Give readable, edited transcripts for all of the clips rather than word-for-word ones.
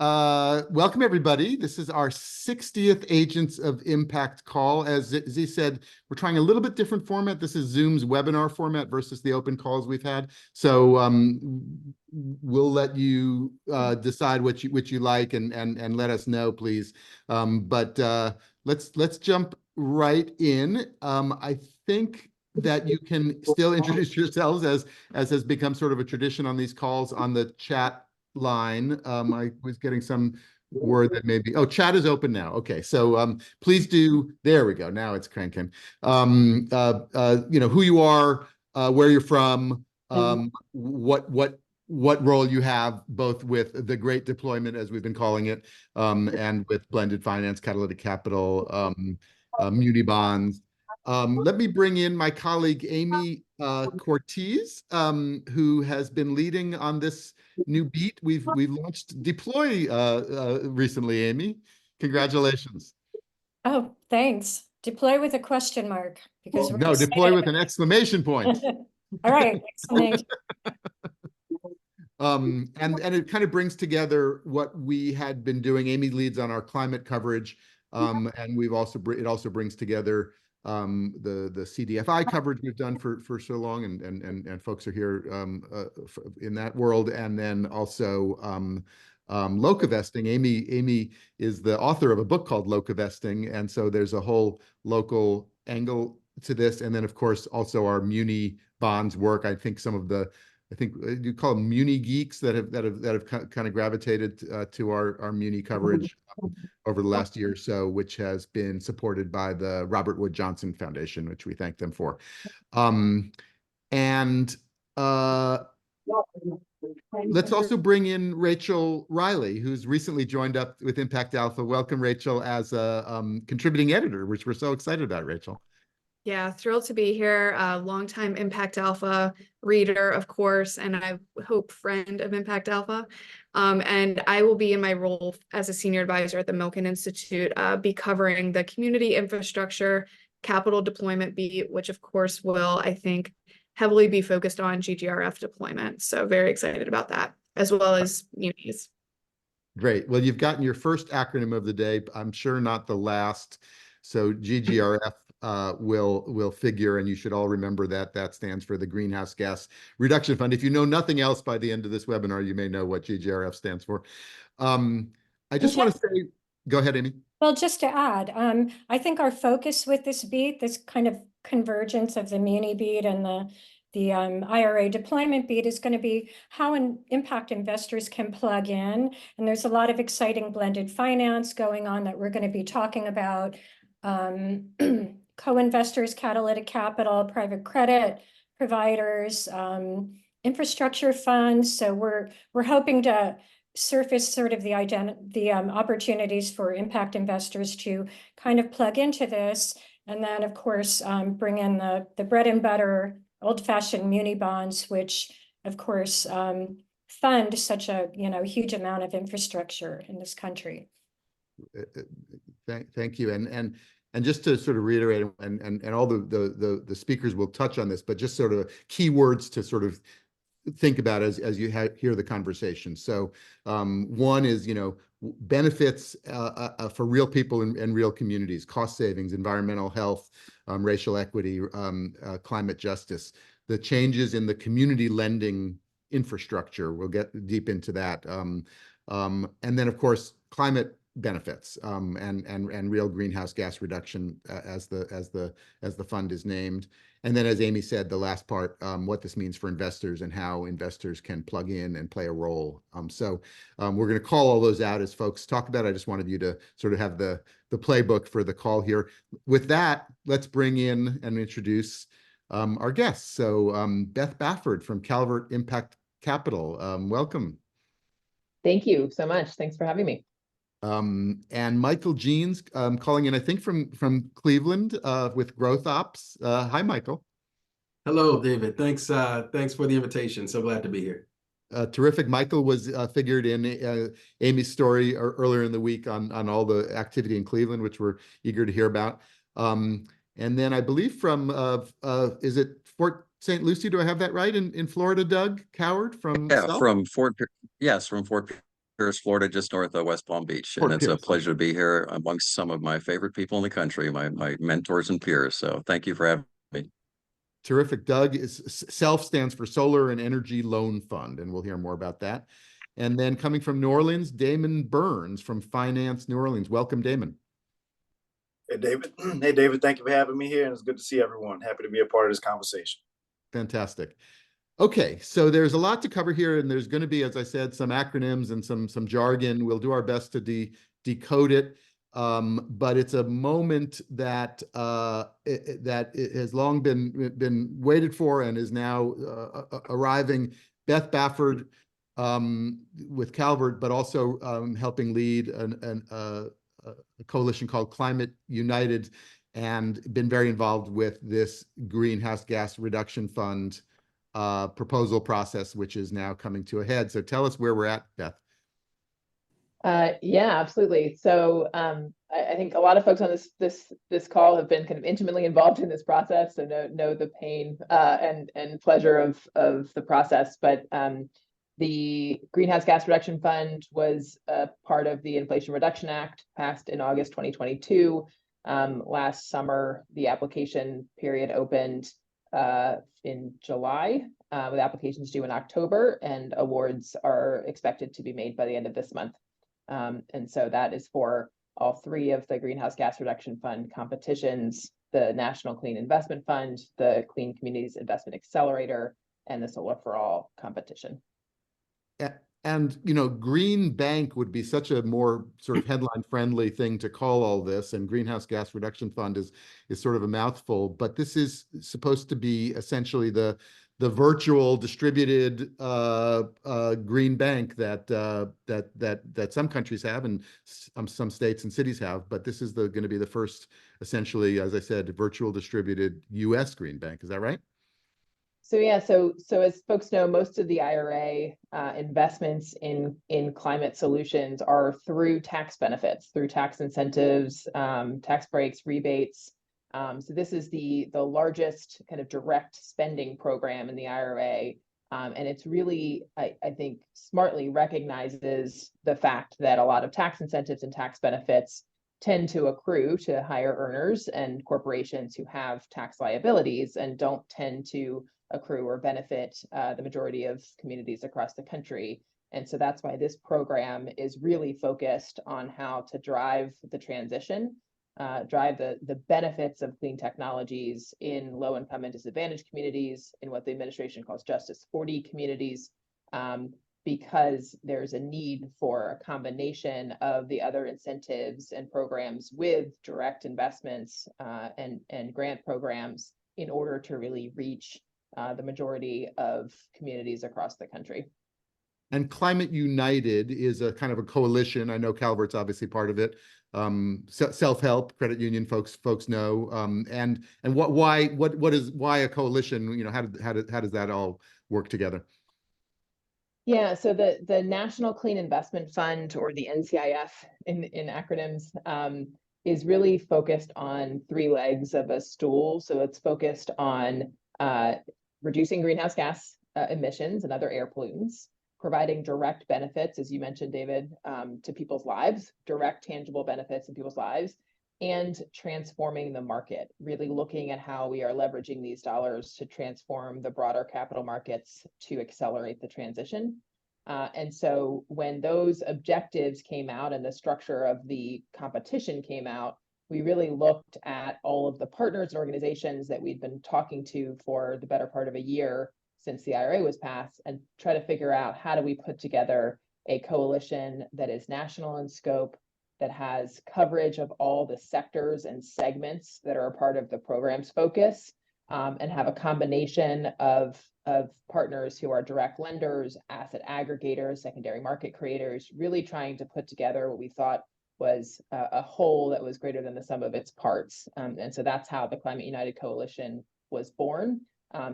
Welcome everybody. This is our 60th Agents of Impact call. As Z said, we're trying a little bit different format. This is Zoom's webinar format versus the open calls we've had. So we'll let you decide what you like and let us know, please. Let's jump right in. I think that you can still introduce yourselves as has become sort of a tradition on these calls on the chat line. I was getting some word that maybe, oh, chat is open now. Okay, so please do, there we go, now it's cranking. Who you are, where you're from, what role you have, both with the great deployment, as we've been calling it, and with blended finance, catalytic capital, muni bonds. Let me bring in my colleague, Amy Cortez, who has been leading on this new beat. We've launched Deploy recently, Amy. Congratulations. Oh, thanks. Deploy with a question mark, because no, deploy with an exclamation point. All right, exclamation. And it kind of brings together what we had been doing. Amy leads on our climate coverage, and it also brings together the CDFI coverage we've done for so long, and folks are here in that world, and then also local vesting. Amy is the author of a book called Local Vesting, and so there's a whole local angle to this, and then of course also our muni bonds work. I think you call them muni geeks that have kind of gravitated to our muni coverage over the last year or so, which has been supported by the Robert Wood Johnson Foundation, which we thank them for. Let's also bring in Rachel Riley, who's recently joined up with Impact Alpha. Welcome, Rachel, as a contributing editor, which we're so excited about, Rachel. Yeah, thrilled to be here. Longtime Impact Alpha reader, of course, and I hope friend of Impact Alpha. And I will be in my role as a senior advisor at the Milken Institute, be covering the community infrastructure capital deployment beat, which of course will, I think, heavily be focused on GGRF deployment. So very excited about that, as well as munis. Great. Well, you've gotten your first acronym of the day. I'm sure not the last. So GGRF will figure, and you should all remember that stands for the Greenhouse Gas Reduction Fund. If you know nothing else by the end of this webinar, you may know what GGRF stands for. I just want to say, go ahead, Amy. Well, just to add, I think our focus with this beat, this kind of convergence of the muni beat and the IRA deployment beat, is going to be how impact investors can plug in. And there's a lot of exciting blended finance going on that we're going to be talking about. Co-investors, catalytic capital, private credit providers, infrastructure funds. So we're hoping to surface sort of the opportunities for impact investors to kind of plug into this, and then of course bring in the bread and butter old-fashioned muni bonds, which of course fund such a huge amount of infrastructure in this country. Thank you, and just to sort of reiterate, and all the speakers will touch on this, but just sort of key words to sort of think about as you hear the conversation. So one is, benefits for real people and real communities, cost savings, environmental health, racial equity, climate justice, the changes in the community lending infrastructure. We'll get deep into that. And then of course, climate benefits and real greenhouse gas reduction as the fund is named. And then, as Amy said, the last part, what this means for investors and how investors can plug in and play a role. So we're going to call all those out as folks talk about it. I just wanted you to sort of have the playbook for the call here. With that, let's bring in and introduce our guests. So Beth Bafford from Calvert Impact Capital, welcome. Thank you so much. Thanks for having me. And Michael Jeans, calling in, I think from Cleveland, with Growth Opps. Hi, Michael. Hello, David. Thanks for the invitation. So glad to be here. Terrific. Michael was figured in Amy's story earlier in the week on all the activity in Cleveland, which we're eager to hear about. And then I believe from is it Fort St. Lucie? Do I have that right? In Florida, Doug Coward from from Fort. Yes, from Fort Pierce, Florida, just north of West Palm Beach. Port And it's a Pierce. pleasure to be here amongst some of my favorite people in the country, my mentors and peers. So thank you for having me. Terrific. Doug is SELF stands for Solar and Energy Loan Fund, and we'll hear more about that. And then coming from New Orleans, Damon Burns from Finance New Orleans. Welcome, Damon. Hey, David. Hey, David. Thank you for having me here, and it's good to see everyone. Happy to be a part of this conversation. Fantastic. Okay, so there's a lot to cover here, and there's going to be, as I said, some acronyms and some jargon. We'll do our best to decode it, but it's a moment that it has long been waited for and is now arriving. Beth Bafford with Calvert, but also helping lead a coalition called Climate United, and been very involved with this greenhouse gas reduction fund proposal process, which is now coming to a head. So tell us where we're at, Beth. Yeah, absolutely. So I think a lot of folks on this call have been kind of intimately involved in this process, so know the pain and pleasure of the process. But the Greenhouse Gas Reduction Fund was a part of the Inflation Reduction Act, passed in August 2022. Last summer, the application period opened in July, with applications due in October, and awards are expected to be made by the end of this month. And so that is for all three of the Greenhouse Gas Reduction Fund competitions: the National Clean Investment Fund, the Clean Communities Investment Accelerator, and the Solar for All competition. And, you know, Green Bank would be such a more sort of headline friendly thing to call all this, and Greenhouse Gas Reduction Fund is sort of a mouthful, but this is supposed to be essentially the virtual distributed green bank that some countries have and some states and cities have, but this is going to be the first, essentially, as I said, virtual distributed US green bank. Is that right? So yeah, so as folks know, most of the IRA investments in climate solutions are through tax benefits, through tax incentives, tax breaks, rebates. So this is the largest kind of direct spending program in the IRA, and it's really, I think, smartly recognizes the fact that a lot of tax incentives and tax benefits tend to accrue to higher earners and corporations who have tax liabilities, and don't tend to accrue or benefit the majority of communities across the country. And so that's why this program is really focused on how to drive the transition, drive the benefits of clean technologies in low-income and disadvantaged communities, in what the administration calls Justice 40 communities, because there's a need for a combination of the other incentives and programs with direct investments and grant programs in order to really reach the majority of communities across the country. And Climate United is a kind of a coalition. I know Calvert's obviously part of it. Self-help credit union folks know. And why a coalition? You know, how does that all work together? Yeah, so the National Clean Investment Fund, or the NCIF in acronyms, is really focused on three legs of a stool. So it's focused on reducing greenhouse gas emissions and other air pollutants, providing direct benefits, as you mentioned, David, to people's lives, direct tangible benefits in people's lives, and transforming the market, really looking at how we are leveraging these dollars to transform the broader capital markets to accelerate the transition. And so when those objectives came out and the structure of the competition came out, we really looked at all of the partners and organizations that we'd been talking to for the better part of a year since the IRA was passed, and try to figure out, how do we put together a coalition that is national in scope, that has coverage of all the sectors and segments that are a part of the program's focus, and have a combination of partners who are direct lenders, asset aggregators, secondary market creators, really trying to put together what we thought was a whole that was greater than the sum of its parts. And so that's how the Climate United Coalition was born.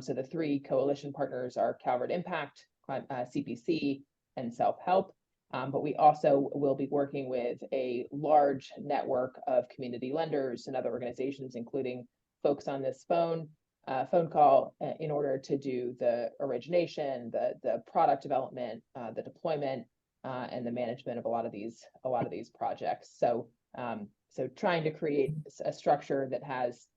So the three coalition partners are Calvert Impact, CPC, and Self-Help. But we also will be working with a large network of community lenders and other organizations, including folks on this phone call, in order to do the origination, the product development, the deployment, and the management of a lot of these projects. So so trying to create a structure that has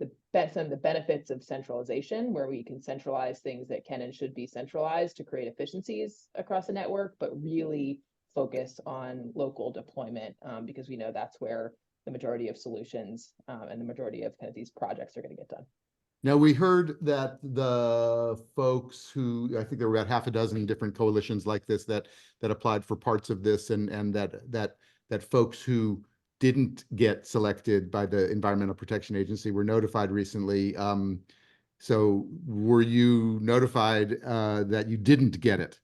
some of the benefits of centralization, where we can centralize things that can and should be centralized to create efficiencies across the network, but really focus on local deployment, because we know that's where the majority of solutions and the majority of kind of these projects are going to get done. Now, we heard that the folks who, I think there were about half a dozen different coalitions like this that applied for parts of this, and that folks who didn't get selected by the Environmental Protection Agency were notified recently. So were you notified that you didn't get it?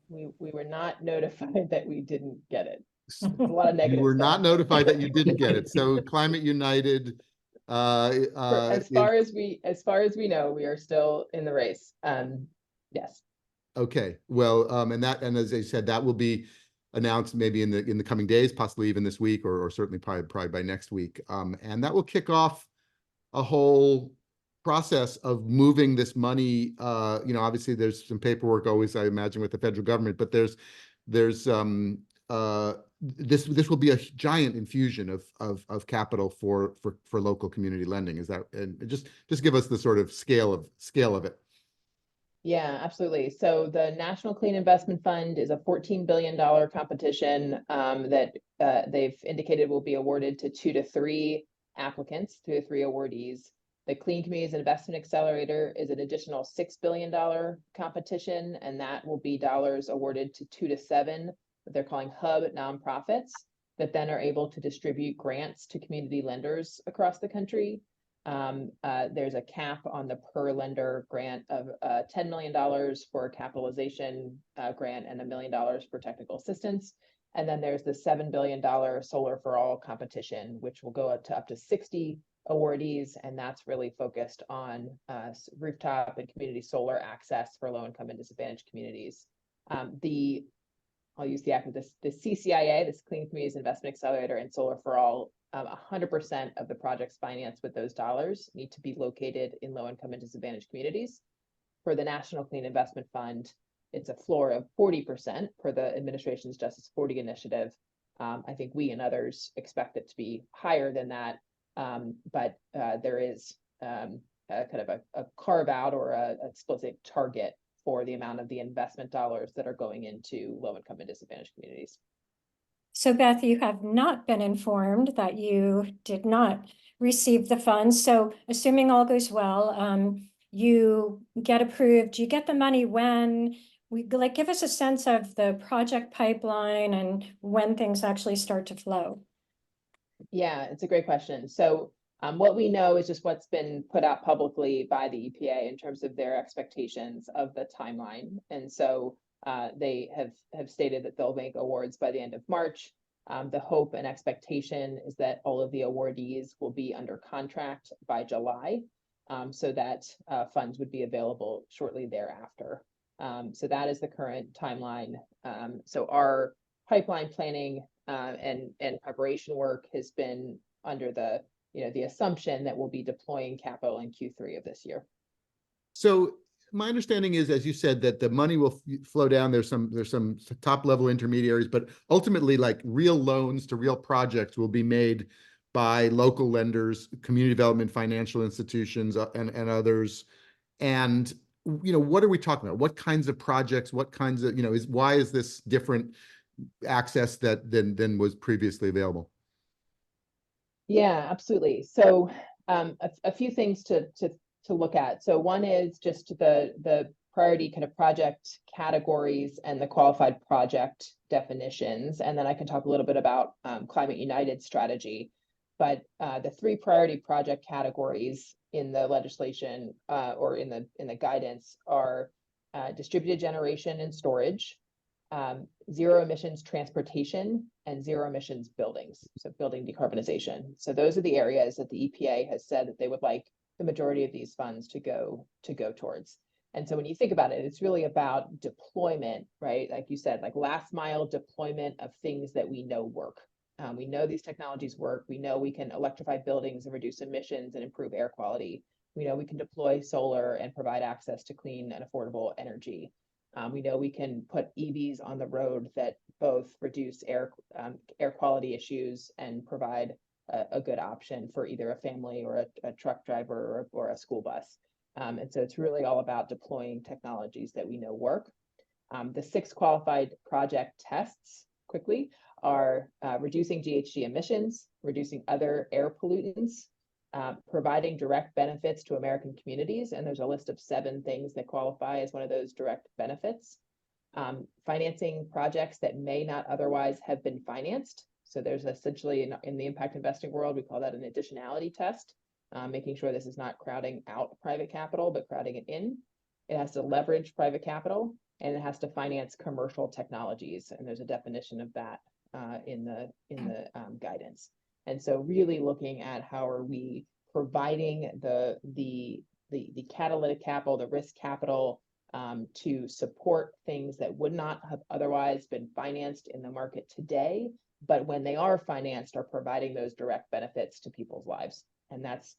We were not notified that we didn't get it. A lot of negatives. You were not notified that you didn't get it. So Climate United, as far as we know, we are still in the race. Yes. Okay. Well, and as I said, that will be announced maybe in the coming days, possibly even this week, or certainly probably by next week. And that will kick off a whole process of moving this money. Obviously there's some paperwork always, I imagine, with the federal government, but this will be a giant infusion of capital for local community lending. Is that, and just give us the sort of scale of it. Yeah, absolutely. So the National Clean Investment Fund is a $14 billion competition that they've indicated will be awarded to 2 to 3 applicants, 2 to 3 awardees. The Clean Communities Investment Accelerator is an additional $6 billion competition, and that will be dollars awarded to 2 to 7, what they're calling hub nonprofits, that then are able to distribute grants to community lenders across the country. There's a cap on the per lender grant of $10 million for a capitalization grant and $1 million for technical assistance. And then there's the $7 billion Solar for All competition, which will go up to 60 awardees, and that's really focused on rooftop and community solar access for low-income and disadvantaged communities. I'll use the acronym, the CCIA, this Clean Communities Investment Accelerator, and Solar for All, 100% of the projects financed with those dollars need to be located in low-income and disadvantaged communities. For the National Clean Investment Fund, it's a floor of 40% for the administration's Justice 40 initiative. I think we and others expect it to be higher than that, but there is kind of a carve out or a explicit target for the amount of the investment dollars that are going into low-income and disadvantaged communities. So Beth, you have not been informed that you did not receive the funds. So assuming all goes well, you get approved, you get the money when? Give us a sense of the project pipeline and when things actually start to flow. Yeah, it's a great question. So what we know is just what's been put out publicly by the EPA in terms of their expectations of the timeline. And so they have stated that they'll make awards by the end of March. The hope and expectation is that all of the awardees will be under contract by July, so that funds would be available shortly thereafter. So that is the current timeline. So our pipeline planning and preparation work has been under the assumption that we'll be deploying capital in Q3 of this year. So my understanding is, as you said, that the money will flow down. There's some top level intermediaries, but ultimately, like, real loans to real projects will be made by local lenders, community development, financial institutions, and others. And what are we talking about? What kinds of projects? What kinds of why is this different access than was previously available? Yeah, absolutely. So a few things to look at. So one is just the priority kind of project categories and the qualified project definitions. And then I can talk a little bit about Climate United strategy. But the 3 priority project categories in the legislation or in the guidance are distributed generation and storage, zero emissions transportation, and zero emissions buildings, so building decarbonization. So those are the areas that the EPA has said that they would like the majority of these funds to go towards. And so when you think about it, it's really about deployment, right? Like you said, like last mile deployment of things that we know work. We know these technologies work. We know we can electrify buildings and reduce emissions and improve air quality. We know we can deploy solar and provide access to clean and affordable energy. We know we can put EVs on the road that both reduce air quality issues and provide a good option for either a family or a truck driver or a school bus. And so it's really all about deploying technologies that we know work. The 6 qualified project tests quickly are reducing GHG emissions, reducing other air pollutants, providing direct benefits to American communities. And there's a list of 7 things that qualify as one of those direct benefits. Financing projects that may not otherwise have been financed. So there's essentially in the impact investing world, we call that an additionality test, making sure this is not crowding out private capital, but crowding it in. It has to leverage private capital, and it has to finance commercial technologies. And there's a definition of that in the guidance. And so really looking at how are we providing the catalytic capital, the risk capital to support things that would not have otherwise been financed in the market today, but when they are financed, are providing those direct benefits to people's lives. And that's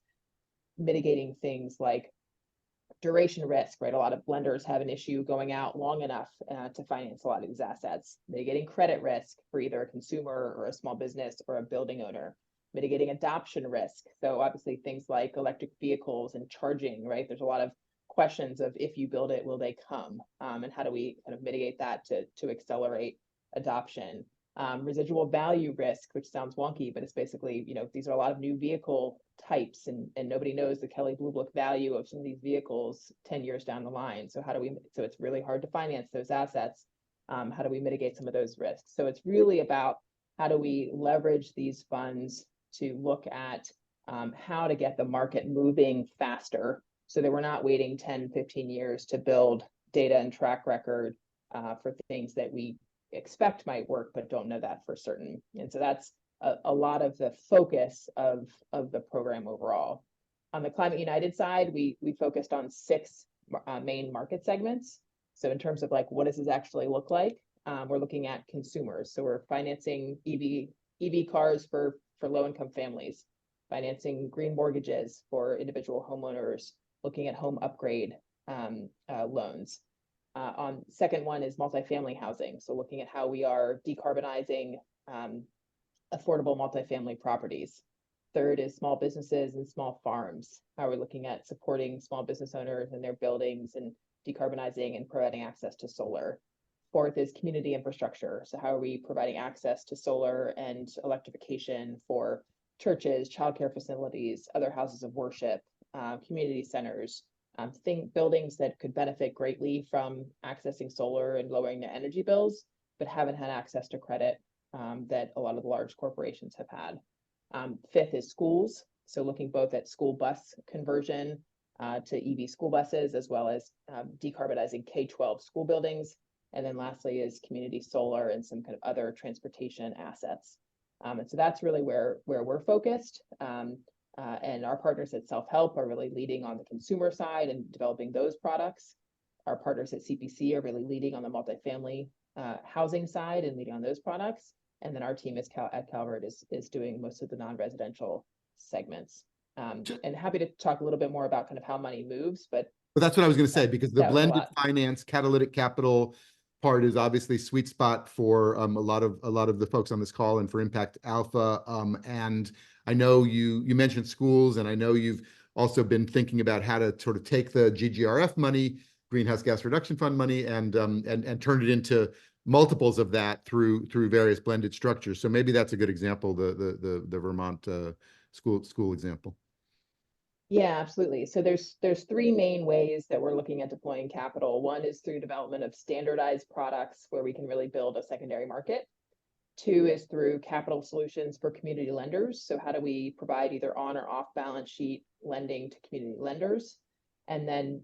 mitigating things like duration risk, right? A lot of lenders have an issue going out long enough to finance a lot of these assets. Mitigating credit risk for either a consumer or a small business or a building owner. Mitigating adoption risk. So obviously things like electric vehicles and charging, right? There's a lot of questions of if you build it, will they come? And how do we kind of mitigate that to accelerate adoption? Residual value risk, which sounds wonky, but it's basically, you know, these are a lot of new vehicle types and nobody knows the Kelley Blue Book value of some of these vehicles 10 years down the line. So so it's really hard to finance those assets. How do we mitigate some of those risks? So it's really about how do we leverage these funds to look at how to get the market moving faster so that we're not waiting 10, 15 years to build data and track record for things that we expect might work, but don't know that for certain. And so that's a lot of the focus of the program overall. On the Climate United side, we focused on 6 main market segments. So in terms of like, what does this actually look like? We're looking at consumers. So we're financing EV cars for low-income families, financing green mortgages for individual homeowners, looking at home upgrade loans. On second one is multifamily housing. So looking at how we are decarbonizing affordable multifamily properties. Third is small businesses and small farms. How we're looking at supporting small business owners and their buildings and decarbonizing and providing access to solar. Fourth is community infrastructure. So how are we providing access to solar and electrification for churches, childcare facilities, other houses of worship, community centers, buildings that could benefit greatly from accessing solar and lowering their energy bills, but haven't had access to credit that a lot of the large corporations have had. Fifth is schools. So looking both at school bus conversion to EV school buses, as well as decarbonizing K-12 school buildings. And then lastly is community solar and some kind of other transportation assets. And so that's really where we're focused. And our partners at Self-Help are really leading on the consumer side and developing those products. Our partners at CPC are really leading on the multifamily housing side and leading on those products. And then our team at Calvert is doing most of the non-residential segments. And happy to talk a little bit more about kind of how money moves, but that's what I was going to say, because the blended lot. finance catalytic capital part is obviously sweet spot for a lot of the folks on this call and for Impact Alpha. And I know you mentioned schools, and I know you've also been thinking about how to sort of take the GGRF money, Greenhouse Gas Reduction Fund money, and turn it into multiples of that through various blended structures. So maybe that's a good example, the Vermont school example. Yeah, absolutely. So there's 3 main ways that we're looking at deploying capital. One is through development of standardized products where we can really build a secondary market. 2 is through capital solutions for community lenders. So how do we provide either on or off balance sheet lending to community lenders? And then,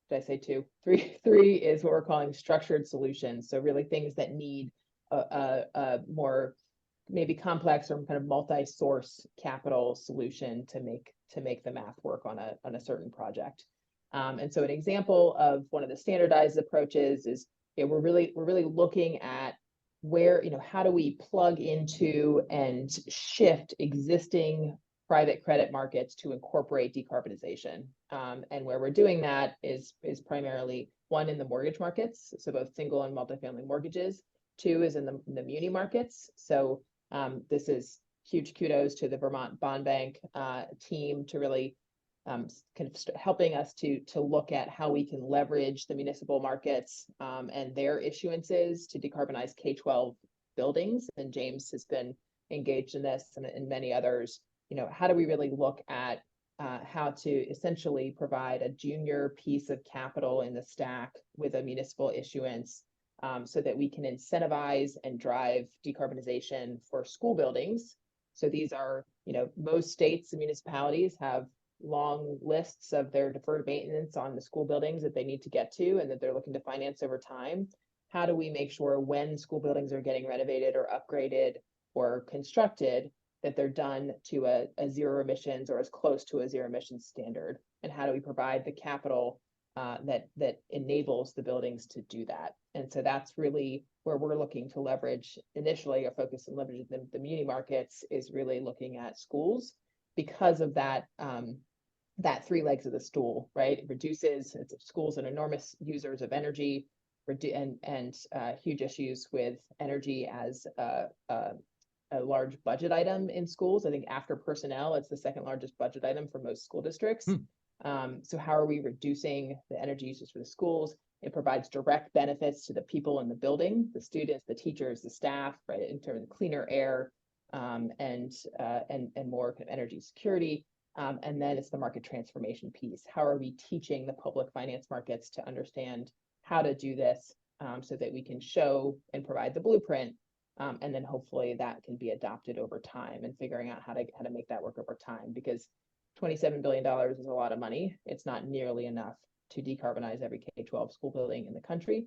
did I say 2? 3 is what we're calling structured solutions. So really things that need a more maybe complex or kind of multi-source capital solution to make the math work on a certain project. And so an example of one of the standardized approaches is, we're really looking at where, how do we plug into and shift existing private credit markets to incorporate decarbonization. And where we're doing that is primarily one in the mortgage markets, so both single and multifamily mortgages. Two is in the muni markets. So this is huge kudos to the Vermont Bond Bank team to really kind of helping us to look at how we can leverage the municipal markets and their issuances to decarbonize K-12 buildings. And James has been engaged in this and many others. You know, how do we really look at how to essentially provide a junior piece of capital in the stack with a municipal issuance so that we can incentivize and drive decarbonization for school buildings. So these are, you know, most states and municipalities have long lists of their deferred maintenance on the school buildings that they need to get to and that they're looking to finance over time. How do we make sure when school buildings are getting renovated or upgraded or constructed that they're done to a zero emissions or as close to a zero emissions standard? And how do we provide the capital that enables the buildings to do that? And so that's really where we're looking to leverage initially. Our focus on leveraging the muni markets is really looking at schools because of that that three legs of the stool, right? It reduces schools are enormous users of energy and huge issues with energy as a large budget item in schools. I think after personnel, it's the second largest budget item for most school districts. So how are we reducing the energy usage for the schools? It provides direct benefits to the people in the building, the students, the teachers, the staff, right? In terms of cleaner air and more energy security. And then it's the market transformation piece. How are we teaching the public finance markets to understand how to do this so that we can show and provide the blueprint, and then hopefully that can be adopted over time and figuring out how to make that work over time, because $27 billion is a lot of money. It's not nearly enough to decarbonize every K-12 school building in the country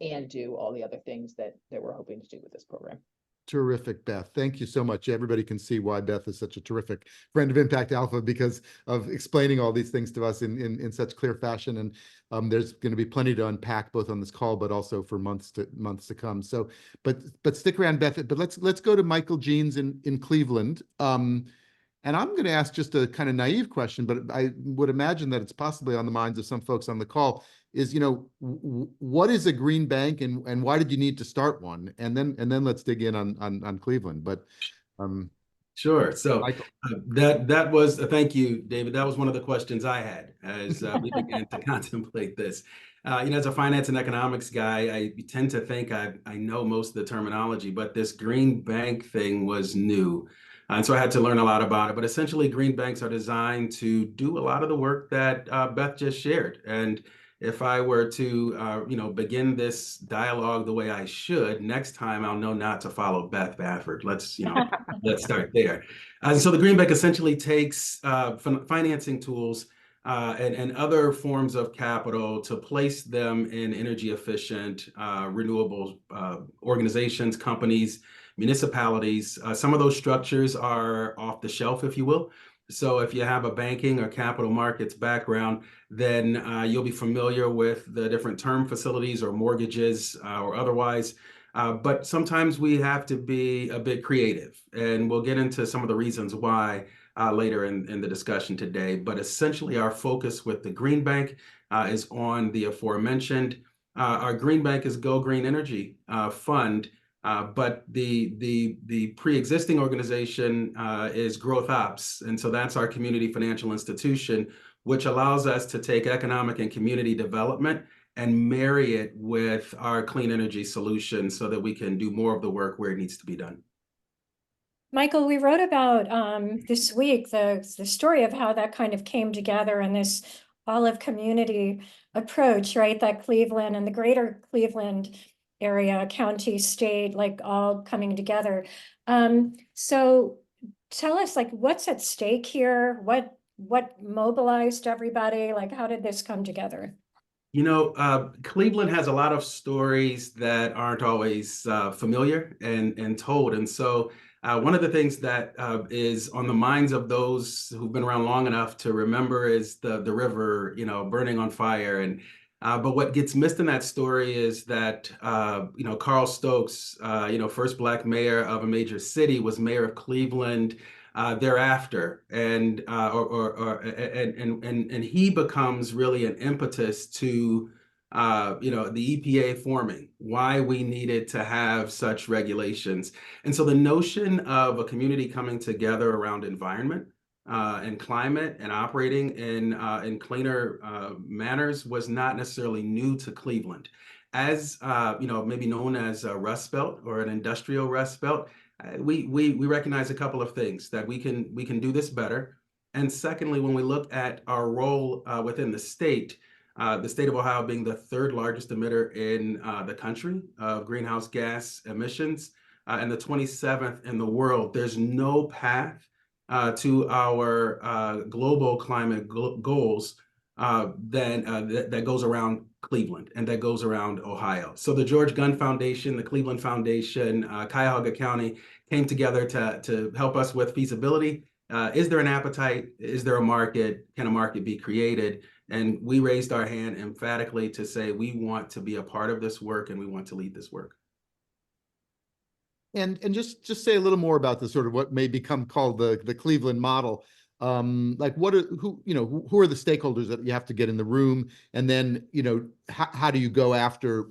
and do all the other things that we're hoping to do with this program. Terrific, Beth. Thank you so much. Everybody can see why Beth is such a terrific friend of Impact Alpha because of explaining all these things to us in such clear fashion. And there's going to be plenty to unpack both on this call, but also for months to come. So, but stick around, Beth. But let's go to Michael Jeans in Cleveland. And I'm going to ask just a kind of naive question, but I would imagine that it's possibly on the minds of some folks on the call. Is, you know, what is a green bank and why did you need to start one? And then let's dig in on Cleveland. But sure. So Michael. that was thank you, David. That was one of the questions I had as we began to contemplate this. You know, as a finance and economics guy, I tend to think I know most of the terminology, but this green bank thing was new. And so I had to learn a lot about it. But essentially, green banks are designed to do a lot of the work that Beth just shared. And if I were to, you know, begin this dialogue the way I should, next time I'll know not to follow Beth Bafford. Let's, you know, let's start there. So the Green Bank essentially takes financing tools and other forms of capital to place them in energy efficient, renewable organizations, companies, municipalities. Some of those structures are off the shelf, if you will. So if you have a banking or capital markets background, then you'll be familiar with the different term facilities or mortgages or otherwise. But sometimes we have to be a bit creative, and we'll get into some of the reasons why later in the discussion today. But essentially, our focus with the Green Bank is on the aforementioned. Our Green Bank is Go Green Energy Fund. But the pre-existing organization is Growth Opps. And so that's our community financial institution, which allows us to take economic and community development and marry it with our clean energy solution so that we can do more of the work where it needs to be done. Michael, we wrote about this week the story of how that kind of came together in this olive community approach, right? That Cleveland and the greater Cleveland area, county, state, like all coming together. So tell us, like, what's at stake here? What mobilized everybody? Like, how did this come together? You know, Cleveland has a lot of stories that aren't always familiar and told. And so one of the things that is on the minds of those who've been around long enough to remember is the river, you know, burning on fire. And but what gets missed in that story is that, you know, Carl Stokes, you know, first Black mayor of a major city, was mayor of Cleveland thereafter. And and he becomes really an impetus to the EPA forming, why we needed to have such regulations. And so the notion of a community coming together around environment and climate and operating in cleaner manners was not necessarily new to Cleveland. As maybe known as a Rust Belt or an industrial Rust Belt, we recognize a couple of things: that we can do this better. And secondly, when we look at our role within the state of Ohio being the third largest emitter in the country of greenhouse gas emissions and the 27th in the world, there's no path to our global climate goals that goes around Cleveland and that goes around Ohio. So the George Gunn Foundation, the Cleveland Foundation, Cuyahoga County came together to help us with feasibility. Is there an appetite? Is there a market? Can a market be created? And we raised our hand emphatically to say we want to be a part of this work and we want to lead this work. And just say a little more about the sort of what may become called the Cleveland model. Like who are the stakeholders that you have to get in the room, and then how do you go after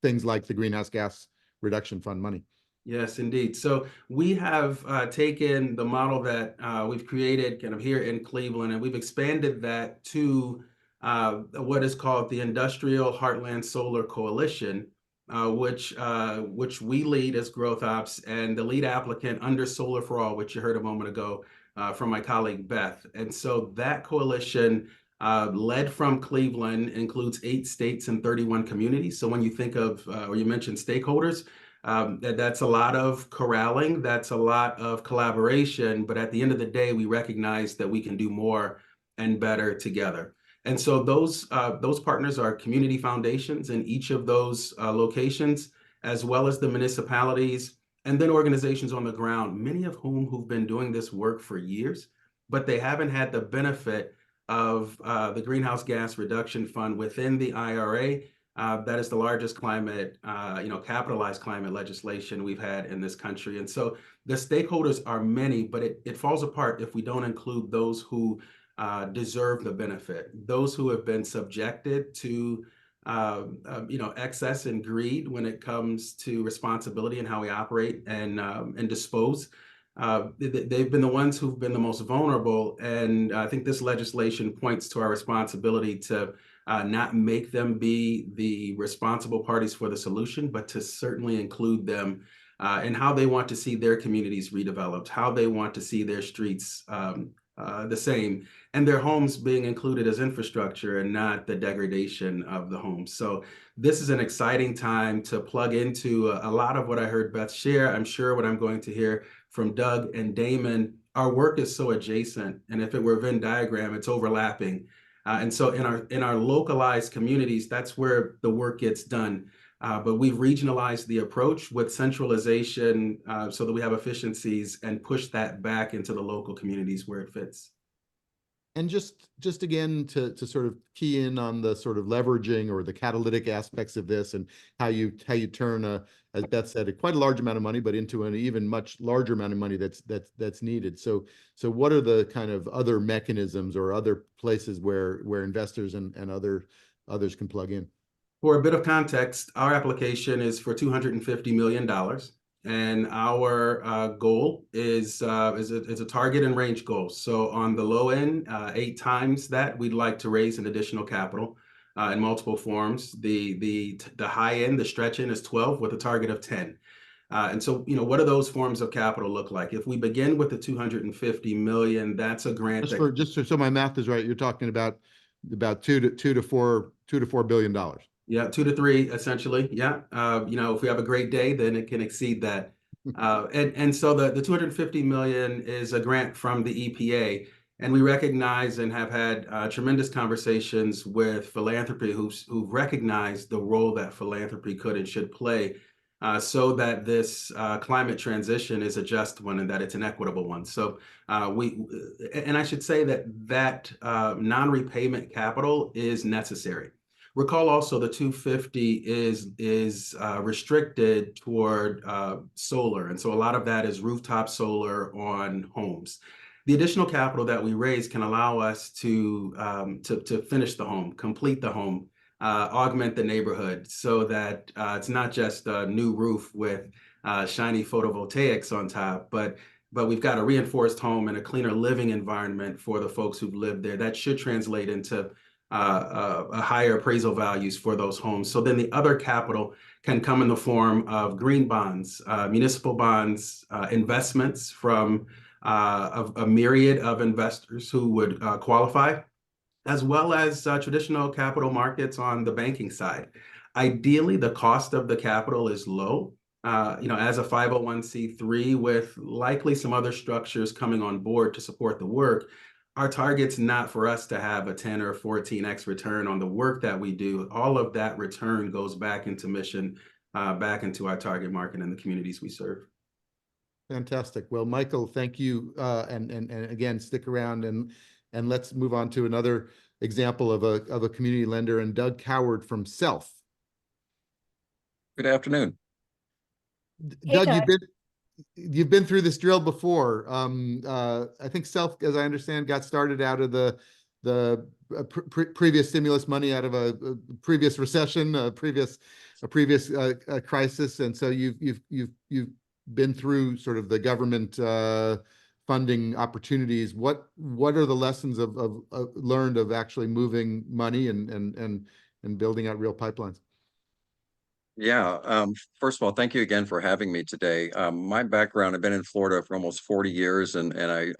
things like the greenhouse gas reduction fund money? Yes, indeed. So we have taken the model that we've created kind of here in Cleveland, and we've expanded that to what is called the Industrial Heartland Solar Coalition, which we lead as Growth Opps, and the lead applicant under Solar for All, which you heard a moment ago from my colleague Beth. And so that coalition, led from Cleveland, includes 8 states and 31 communities. So when you think of, or you mentioned stakeholders, that's a lot of corralling, that's a lot of collaboration, but at the end of the day, we recognize that we can do more and better together. And so those partners are community foundations in each of those locations, as well as the municipalities, and then organizations on the ground, many of who've been doing this work for years, but they haven't had the benefit of the Greenhouse Gas Reduction Fund within the IRA. That is the largest climate, capitalized climate legislation we've had in this country. And so the stakeholders are many, but it falls apart if we don't include those who deserve the benefit, those who have been subjected to excess and greed when it comes to responsibility and how we operate and dispose. They've been the ones who've been the most vulnerable. And I think this legislation points to our responsibility to not make them be the responsible parties for the solution, but to certainly include them in how they want to see their communities redeveloped, how they want to see their streets the same, and their homes being included as infrastructure and not the degradation of the homes. So this is an exciting time to plug into a lot of what I heard Beth share. I'm sure what I'm going to hear from Doug and Damon. Our work is so adjacent, and if it were a Venn diagram, it's overlapping. And so in our localized communities, that's where the work gets done. But we've regionalized the approach with centralization so that we have efficiencies and push that back into the local communities where it fits. And just again to sort of key in on the sort of leveraging or the catalytic aspects of this, and how you turn as Beth said, quite a large amount of money, but into an even much larger amount of money that's needed. So what are the kind of other mechanisms or other places where investors and others can plug in? For a bit of context, our application is for $250 million. And our goal is a target and range goal. So on the low end, 8 times that, we'd like to raise an additional capital in multiple forms. The high end, the stretch end, is 12 with a target of 10. And so, what do those forms of capital look like? If we begin with the $250 million, that's a grant. Just so my math is right, you're talking about $2 to $4 billion. Yeah, 2 to 3, essentially. Yeah. If we have a great day, then it can exceed that. And so the $250 million is a grant from the EPA. And we recognize and have had tremendous conversations with philanthropy who've recognized the role that philanthropy could and should play so that this climate transition is a just one and that it's an equitable one. So I should say that non-repayment capital is necessary. Recall also the 250 is restricted toward solar, and so a lot of that is rooftop solar on homes. The additional capital that we raise can allow us to finish the home, complete the home, augment the neighborhood so that it's not just a new roof with shiny photovoltaics on top, but we've got a reinforced home and a cleaner living environment for the folks who've lived there. That should translate into a higher appraisal values for those homes. So then the other capital can come in the form of green bonds, municipal bonds, investments from a myriad of investors who would qualify, as well as traditional capital markets on the banking side. Ideally, the cost of the capital is low. As a 501c3 with likely some other structures coming on board to support the work, our target's not for us to have a 10 or 14x return on the work that we do. All of that return goes back into mission, back into our target market and the communities we serve. Fantastic. Well, Michael, thank you. And again, stick around and let's move on to another example of a community lender, and Doug Coward from Self. Good afternoon. Hey, Doug, Doug. you've been through this drill before. I think Self, as I understand, got started out of the previous stimulus money, out of a previous recession, a previous crisis, and so you've been through sort of the government funding opportunities. What are the lessons of learned of actually moving money and building out real pipelines? Yeah. First of all, thank you again for having me today. My background, I've been in Florida for almost 40 years, and I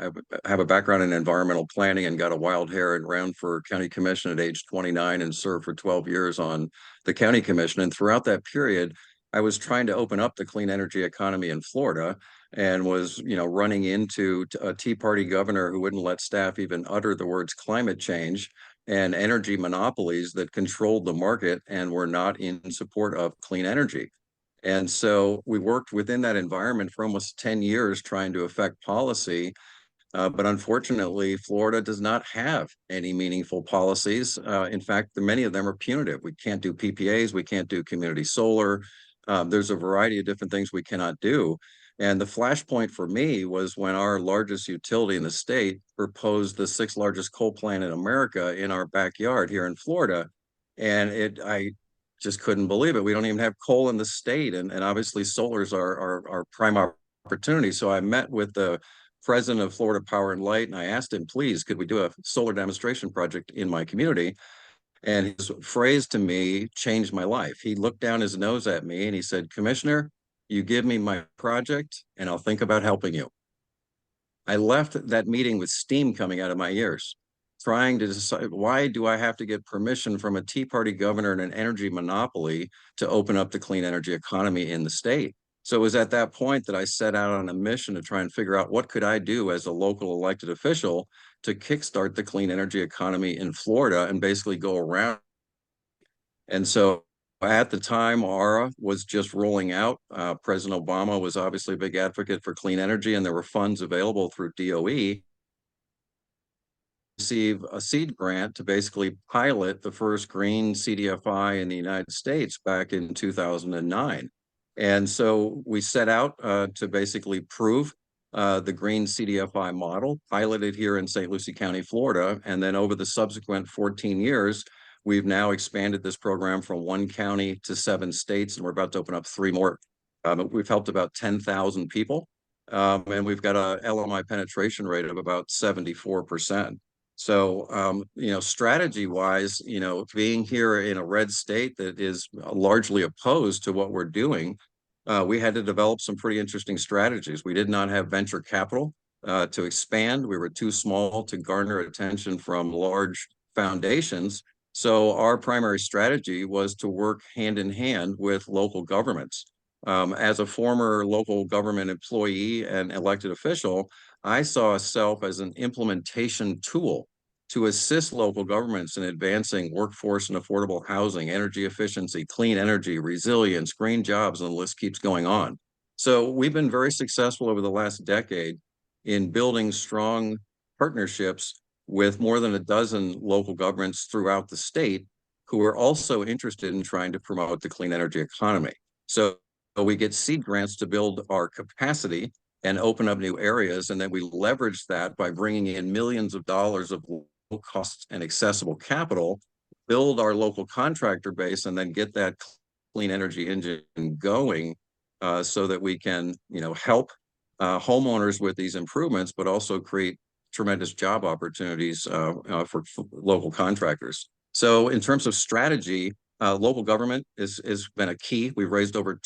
have a background in environmental planning and got a wild hair and ran for county commission at age 29 and served for 12 years on the county commission. And throughout that period, I was trying to open up the clean energy economy in Florida, and was, running into a Tea Party governor who wouldn't let staff even utter the words climate change, and energy monopolies that controlled the market and were not in support of clean energy. And so we worked within that environment for almost 10 years trying to affect policy. But unfortunately, Florida does not have any meaningful policies. In fact, many of them are punitive. We can't do PPAs, we can't do community solar. There's a variety of different things we cannot do. And the flashpoint for me was when our largest utility in the state proposed the 6th largest coal plant in America in our backyard here in Florida. And I just couldn't believe it. We don't even have coal in the state. And obviously solar's our prime opportunity. So I met with the president of Florida Power and Light, and I asked him, please, could we do a solar demonstration project in my community? And his phrase to me changed my life. He looked down his nose at me and he said, Commissioner, you give me my project and I'll think about helping you. I left that meeting with steam coming out of my ears, trying to decide, why do I have to get permission from a Tea Party governor and an energy monopoly to open up the clean energy economy in the state? So it was at that point that I set out on a mission to try and figure out what could I do as a local elected official to kickstart the clean energy economy in Florida and basically go around. And so at the time, ARA was just rolling out. President Obama was obviously a big advocate for clean energy, and there were funds available through DOE. Receive a seed grant to basically pilot the first green CDFI in the United States back in 2009. And so we set out to basically prove the green CDFI model, piloted here in St. Lucie County, Florida. And then over the subsequent 14 years, we've now expanded this program from 1 county to 7 states, and we're about to open up 3 more. We've helped about 10,000 people, and we've got a LMI penetration rate of about 74%. So, strategy-wise, being here in a red state that is largely opposed to what we're doing, we had to develop some pretty interesting strategies. We did not have venture capital to expand. We were too small to garner attention from large foundations. So our primary strategy was to work hand in hand with local governments. As a former local government employee and elected official, I saw Self as an implementation tool to assist local governments in advancing workforce and affordable housing, energy efficiency, clean energy, resilience, green jobs, and the list keeps going on. So we've been very successful over the last decade in building strong partnerships with more than a dozen local governments throughout the state who are also interested in trying to promote the clean energy economy. So we get seed grants to build our capacity and open up new areas, and then we leverage that by bringing in millions of dollars of low cost and accessible capital build our local contractor base and then get that clean energy engine going, so that we can, help homeowners with these improvements, but also create tremendous job opportunities for local contractors. So in terms of strategy, local government has been a key. We've raised over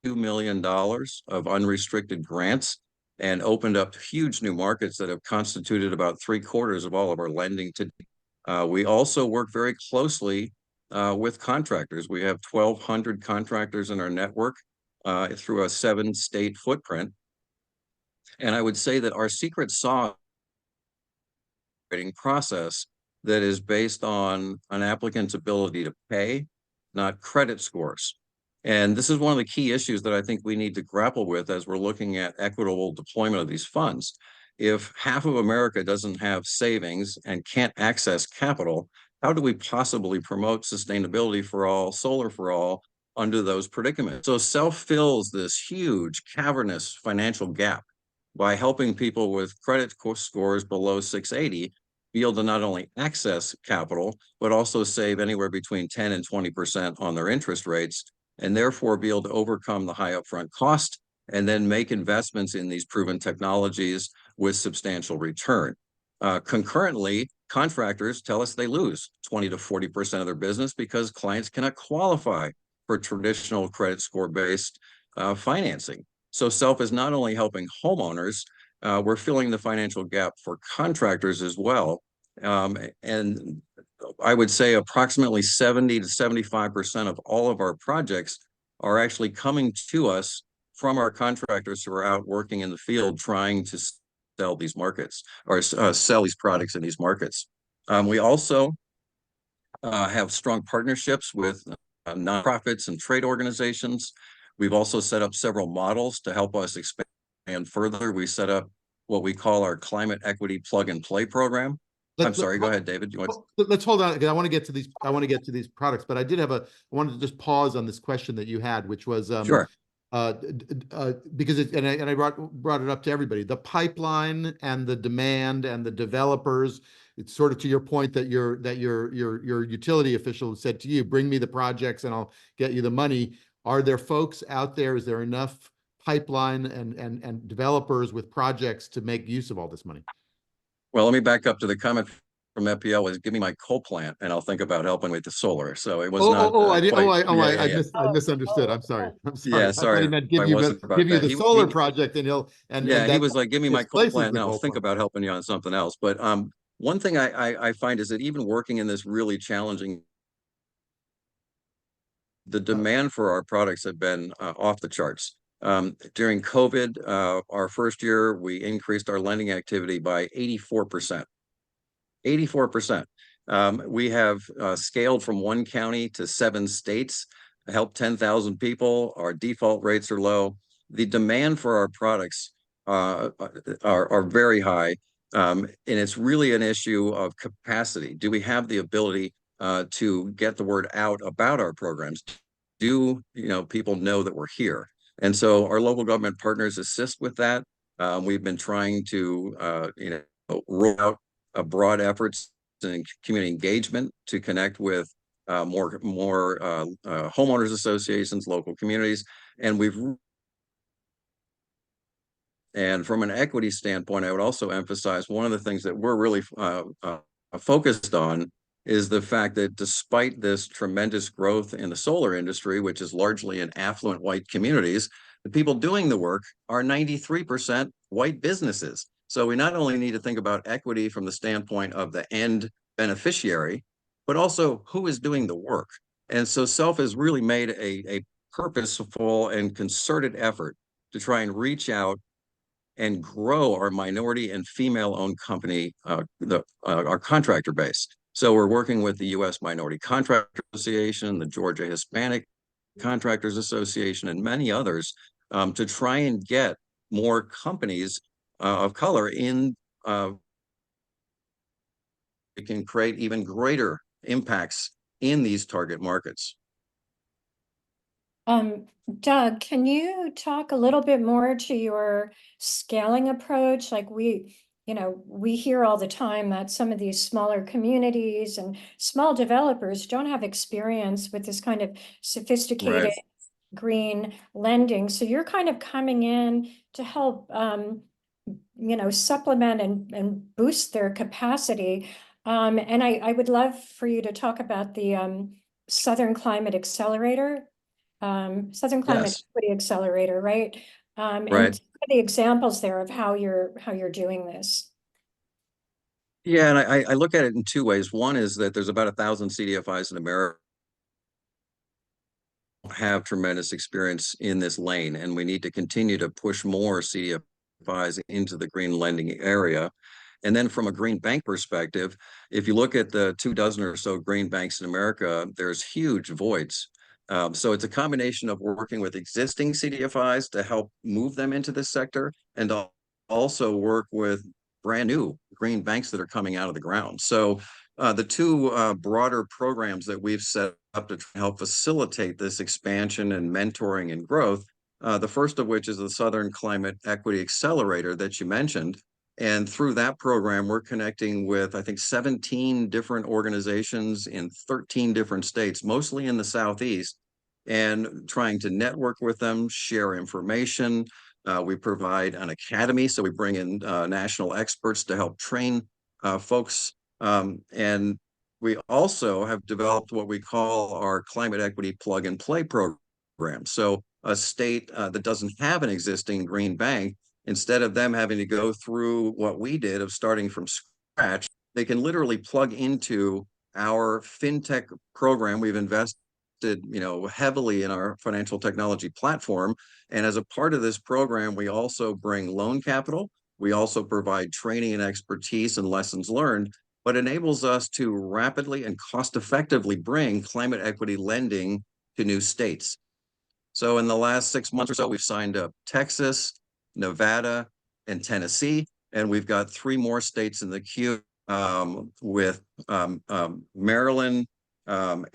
$2 million of unrestricted grants and opened up huge new markets that have constituted about 3/4 of all of our lending today. We also work very closely with contractors. We have 1,200 contractors in our network through a 7-state footprint. And I would say that our secret sauce process that is based on an applicant's ability to pay, not credit scores. And this is one of the key issues that I think we need to grapple with as we're looking at equitable deployment of these funds. If half of America doesn't have savings and can't access capital, how do we possibly promote sustainability for all, solar for all, under those predicaments? So self fills this huge cavernous financial gap by helping people with credit scores below 680 be able to not only access capital, but also save anywhere between 10 and 20% on their interest rates, and therefore be able to overcome the high upfront cost and then make investments in these proven technologies with substantial return. Concurrently, contractors tell us they lose 20 to 40% of their business because clients cannot qualify for traditional credit score-based financing. So SELF is not only helping homeowners, we're filling the financial gap for contractors as well. And I would say approximately 70 to 75% of all of our projects are actually coming to us from our contractors who are out working in the field trying to sell these markets or sell these products in these markets. We also have strong partnerships with nonprofits and trade organizations. We've also set up several models to help us expand further. We set up what we call our climate equity plug and play program. I'm sorry, go ahead, David. Let's hold on, because I want to get to these. I want to get to these products, but I wanted to just pause on this question that you had, which was sure. Because I brought it up to everybody. The pipeline and the demand and the developers. It's sort of to your point that your utility official said to you, "Bring me the projects and I'll get you the money." Are there folks out there? Is there enough pipeline and developers with projects to make use of all this money? Well, let me back up to the comment from FPL was, "Give me my coal plant and I'll think about helping with the solar." So it was not. I misunderstood. I'm sorry. Yeah, sorry. I thought he meant give you the solar project and he'll he was like, "Give me my coal plant and I'll think plant. about helping you on something else." But one thing I find is that even working in this really challenging, the demand for our products have been off the charts. During COVID, our first year, we increased our lending activity by 84%. 84%. We have scaled from 1 county to 7 states, helped 10,000 people. Our default rates are low. The demand for our products are very high. And it's really an issue of capacity. Do we have the ability to get the word out about our programs? Do people know that we're here? And so our local government partners assist with that. We've been trying to roll out broad efforts in community engagement to connect with more homeowners associations, local communities, and from an equity standpoint, I would also emphasize one of the things that we're really focused on is the fact that despite this tremendous growth in the solar industry, which is largely in affluent white communities, the people doing the work are 93% white businesses. So we not only need to think about equity from the standpoint of the end beneficiary, but also who is doing the work. And so SELF has really made a purposeful and concerted effort to try and reach out and grow our minority and female-owned company, our contractor base. So we're working with the U.S. Minority Contractor Association, the Georgia Hispanic Contractors Association, and many others to try and get more companies of color in. We can create even greater impacts in these target markets. Doug, can you talk a little bit more to your scaling approach? Like you know, we hear all the time that some of these smaller communities and small developers don't have experience with this kind of sophisticated Right. green lending. So you're kind of coming in to help, you know, supplement and boost their capacity. And I would love for you to talk about the Southern Climate Accelerator, Southern Climate Yes. Equity Accelerator, right? Right. And some of the examples there of how you're doing this. Yeah, and I look at it in two ways. One is that there's about 1,000 CDFIs in America have tremendous experience in this lane, and we need to continue to push more CDFIs into the green lending area. And then from a green bank perspective, if you look at the 24 or so green banks in America, there's huge voids. So it's a combination of working with existing CDFIs to help move them into this sector, and also work with brand new green banks that are coming out of the ground. So the two broader programs that we've set up to help facilitate this expansion and mentoring and growth, the first of which is the Southern Climate Equity Accelerator that you mentioned. And through that program, we're connecting with, I think, 17 different organizations in 13 different states, mostly in the Southeast, and trying to network with them, share information. We provide an academy, so we bring in national experts to help train folks. And we also have developed what we call our Climate Equity Plug and Play program. So a state that doesn't have an existing green bank, instead of them having to go through what we did of starting from scratch, they can literally plug into our fintech program. We've invested, you know, heavily in our financial technology platform. And as a part of this program, we also bring loan capital. We also provide training and expertise and lessons learned, but enables us to rapidly and cost effectively bring climate equity lending to new states. So in the last 6 months or so, we've signed up Texas, Nevada, and Tennessee, and we've got 3 more states in the queue, with Maryland,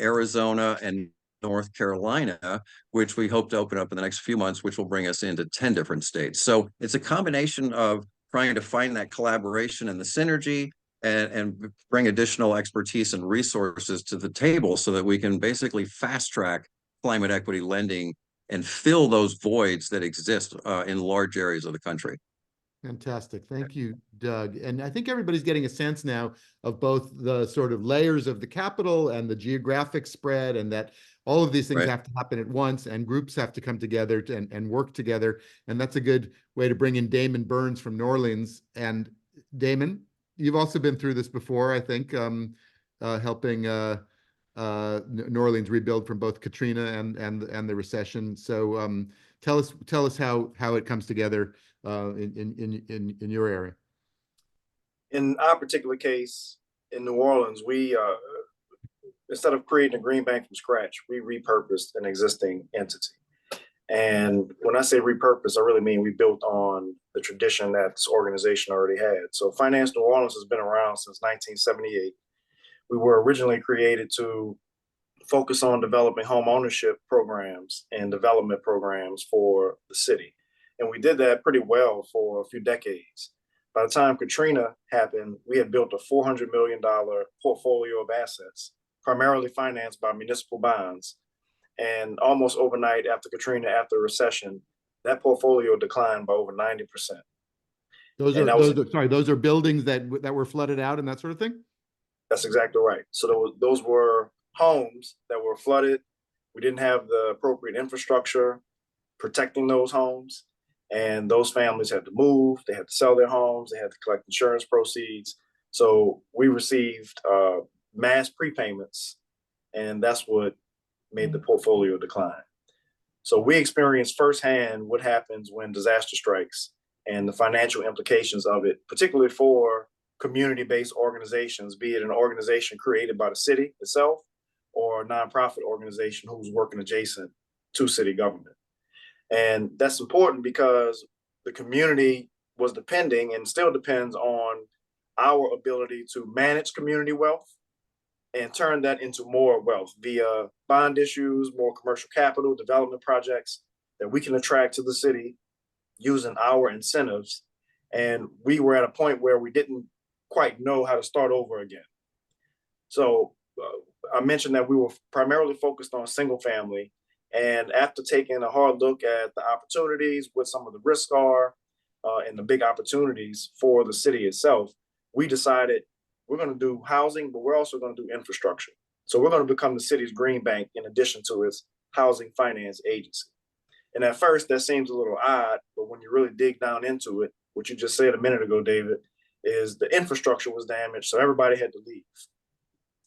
Arizona, and North Carolina, which we hope to open up in the next few months, which will bring us into 10 different states. So it's a combination of trying to find that collaboration and the synergy, and bring additional expertise and resources to the table so that we can basically fast track climate equity lending and fill those voids that exist in large areas of the country. Fantastic. Thank you, Doug. And I think everybody's getting a sense now of both the sort of layers of the capital and the geographic spread, and that all of these things Right. have to happen at once, and groups have to come together and work together. And that's a good way to bring in Damon Burns from New Orleans. And Damon, you've also been through this before, I think, helping New Orleans rebuild from both Katrina and the recession. So tell us how it comes together in your area. In our particular case, in New Orleans, we instead of creating a green bank from scratch, we repurposed an existing entity. And when I say repurpose, I really mean we built on the tradition that this organization already had. So Finance New Orleans has been around since 1978. We were originally created to focus on developing home ownership programs and development programs for the city. And we did that pretty well for a few decades. By the time Katrina happened, we had built a $400 million portfolio of assets, primarily financed by municipal bonds. And almost overnight after Katrina, after the recession, that portfolio declined by over 90%. Those are buildings that were flooded out and that sort of thing? That's exactly right. So those were homes that were flooded. We didn't have the appropriate infrastructure protecting those homes. And those families had to move, they had to sell their homes, they had to collect insurance proceeds. So we received mass prepayments, and that's what made the portfolio decline. So we experienced firsthand what happens when disaster strikes and the financial implications of it, particularly for community-based organizations, be it an organization created by the city itself or a nonprofit organization who's working adjacent to city government. And that's important because the community was depending and still depends on our ability to manage community wealth and turn that into more wealth via bond issues, more commercial capital, development projects that we can attract to the city using our incentives And we were at a point where we didn't quite know how to start over again. So I mentioned that we were primarily focused on single family. And after taking a hard look at the opportunities, what some of the risks are, and the big opportunities for the city itself, we decided we're going to do housing, but we're also going to do infrastructure. So we're going to become the city's green bank in addition to its housing finance agency. And at first that seems a little odd, but when you really dig down into it, what you just said a minute ago, David, is the infrastructure was damaged, so everybody had to leave.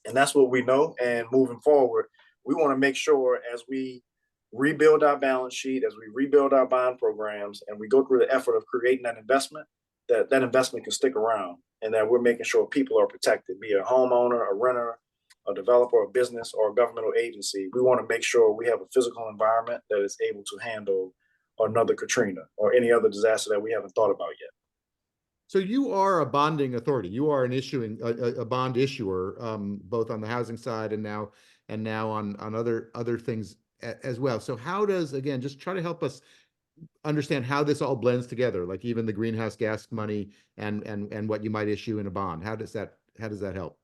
And that's what we know. And moving forward, we want to make sure as we rebuild our balance sheet, as we rebuild our bond programs, and we go through the effort of creating that investment, that investment can stick around, and that we're making sure people are protected, be it a homeowner, a renter, a developer, a business, or a governmental agency. We want to make sure we have a physical environment that is able to handle another Katrina or any other disaster that we haven't thought about yet. So you are a bonding authority. You are an issuing a bond issuer, both on the housing side and now on other things as well. So how does, again, just try to help us understand how this all blends together, like even the greenhouse gas money and what you might issue in a bond. How does that help?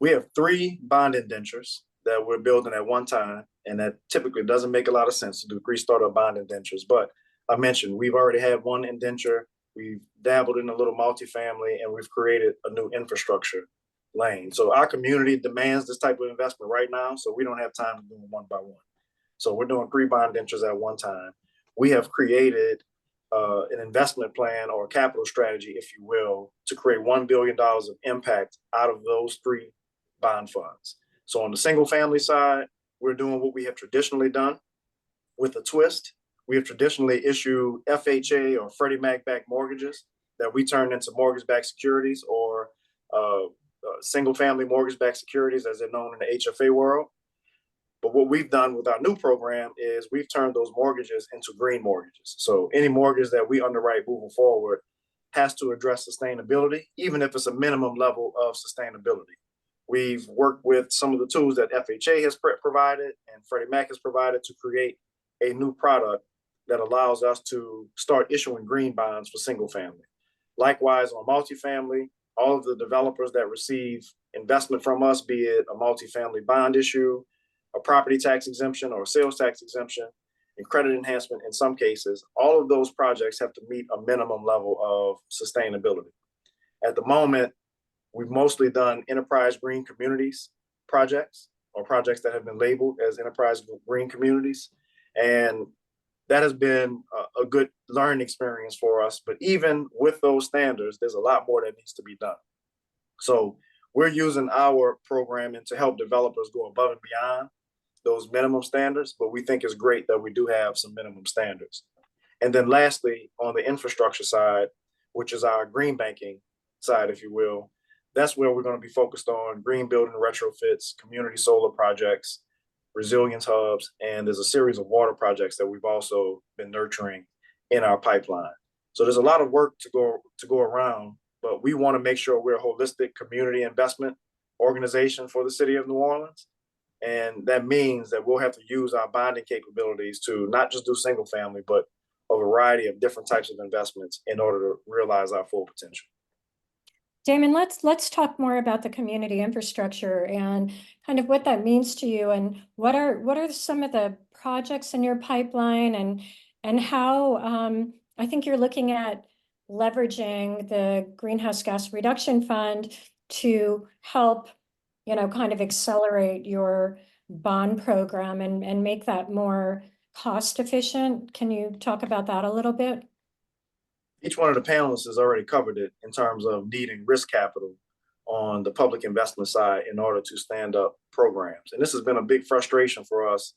We have 3 bond indentures that we're building at one time, and that typically doesn't make a lot of sense to do 3 startup bond indentures. But I mentioned we've already had one indenture. We've dabbled in a little multifamily, and we've created a new infrastructure lane. So our community demands this type of investment right now, so we don't have time to do them one by one. So we're doing 3 bond indentures at one time. We have created an investment plan or a capital strategy, if you will, to create $1 billion of impact out of those 3 bond funds. So on the single family side, we're doing what we have traditionally done with a twist. We have traditionally issued FHA or Freddie Mac backed mortgages that we turn into mortgage-backed securities, or single-family mortgage-backed securities, as they're known in the HFA world. But what we've done with our new program is we've turned those mortgages into green mortgages. So any mortgage that we underwrite moving forward has to address sustainability, even if it's a minimum level of sustainability. We've worked with some of the tools that FHA has provided and Freddie Mac has provided to create a new product that allows us to start issuing green bonds for single family. Likewise, on multifamily, all of the developers that receive investment from us, be it a multifamily bond issue, a property tax exemption or a sales tax exemption, and credit enhancement in some cases, all of those projects have to meet a minimum level of sustainability. At the moment, we've mostly done enterprise green communities projects, or projects that have been labeled as enterprise green communities. And that has been a good learning experience for us. But even with those standards, there's a lot more that needs to be done. So we're using our programming to help developers go above and beyond those minimum standards, but we think it's great that we do have some minimum standards. And then lastly, on the infrastructure side, which is our green banking side, if you will, that's where we're going to be focused on green building retrofits, community solar projects, resilience hubs, and there's a series of water projects that we've also been nurturing in our pipeline. So there's a lot of work to go around, but we want to make sure we're a holistic community investment organization for the city of New Orleans. And that means that we'll have to use our bonding capabilities to not just do single family, but a variety of different types of investments in order to realize our full potential. Damon, let's talk more about the community infrastructure and kind of what that means to you, and what are some of the projects in your pipeline, and how I think you're looking at leveraging the greenhouse gas reduction fund to help, kind of accelerate your bond program and make that more cost efficient. Can you talk about that a little bit? Each one of the panelists has already covered it in terms of needing risk capital on the public investment side in order to stand up programs. And this has been a big frustration for us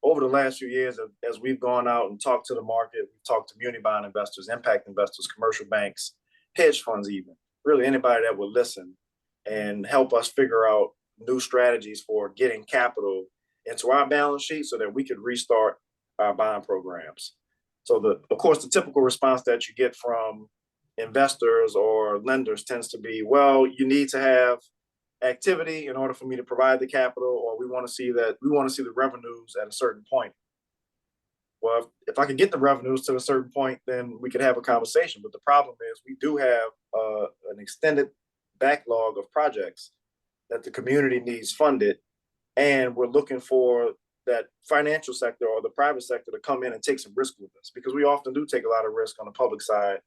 over the last few years as we've gone out and talked to the market. We've talked to muni bond investors, impact investors, commercial banks, hedge funds, even really anybody that would listen and help us figure out new strategies for getting capital into our balance sheet so that we could restart our bond programs. So of course, the typical response that you get from investors or lenders tends to be, well, you need to have activity in order for me to provide the capital, or we want to see the revenues at a certain point. well, if I could get the revenues to a certain point, then we could have a conversation. But the problem is we do have an extended backlog of projects that the community needs funded. And we're looking for that financial sector or the private sector to come in and take some risk with us, because we often do take a lot of risk on the public side,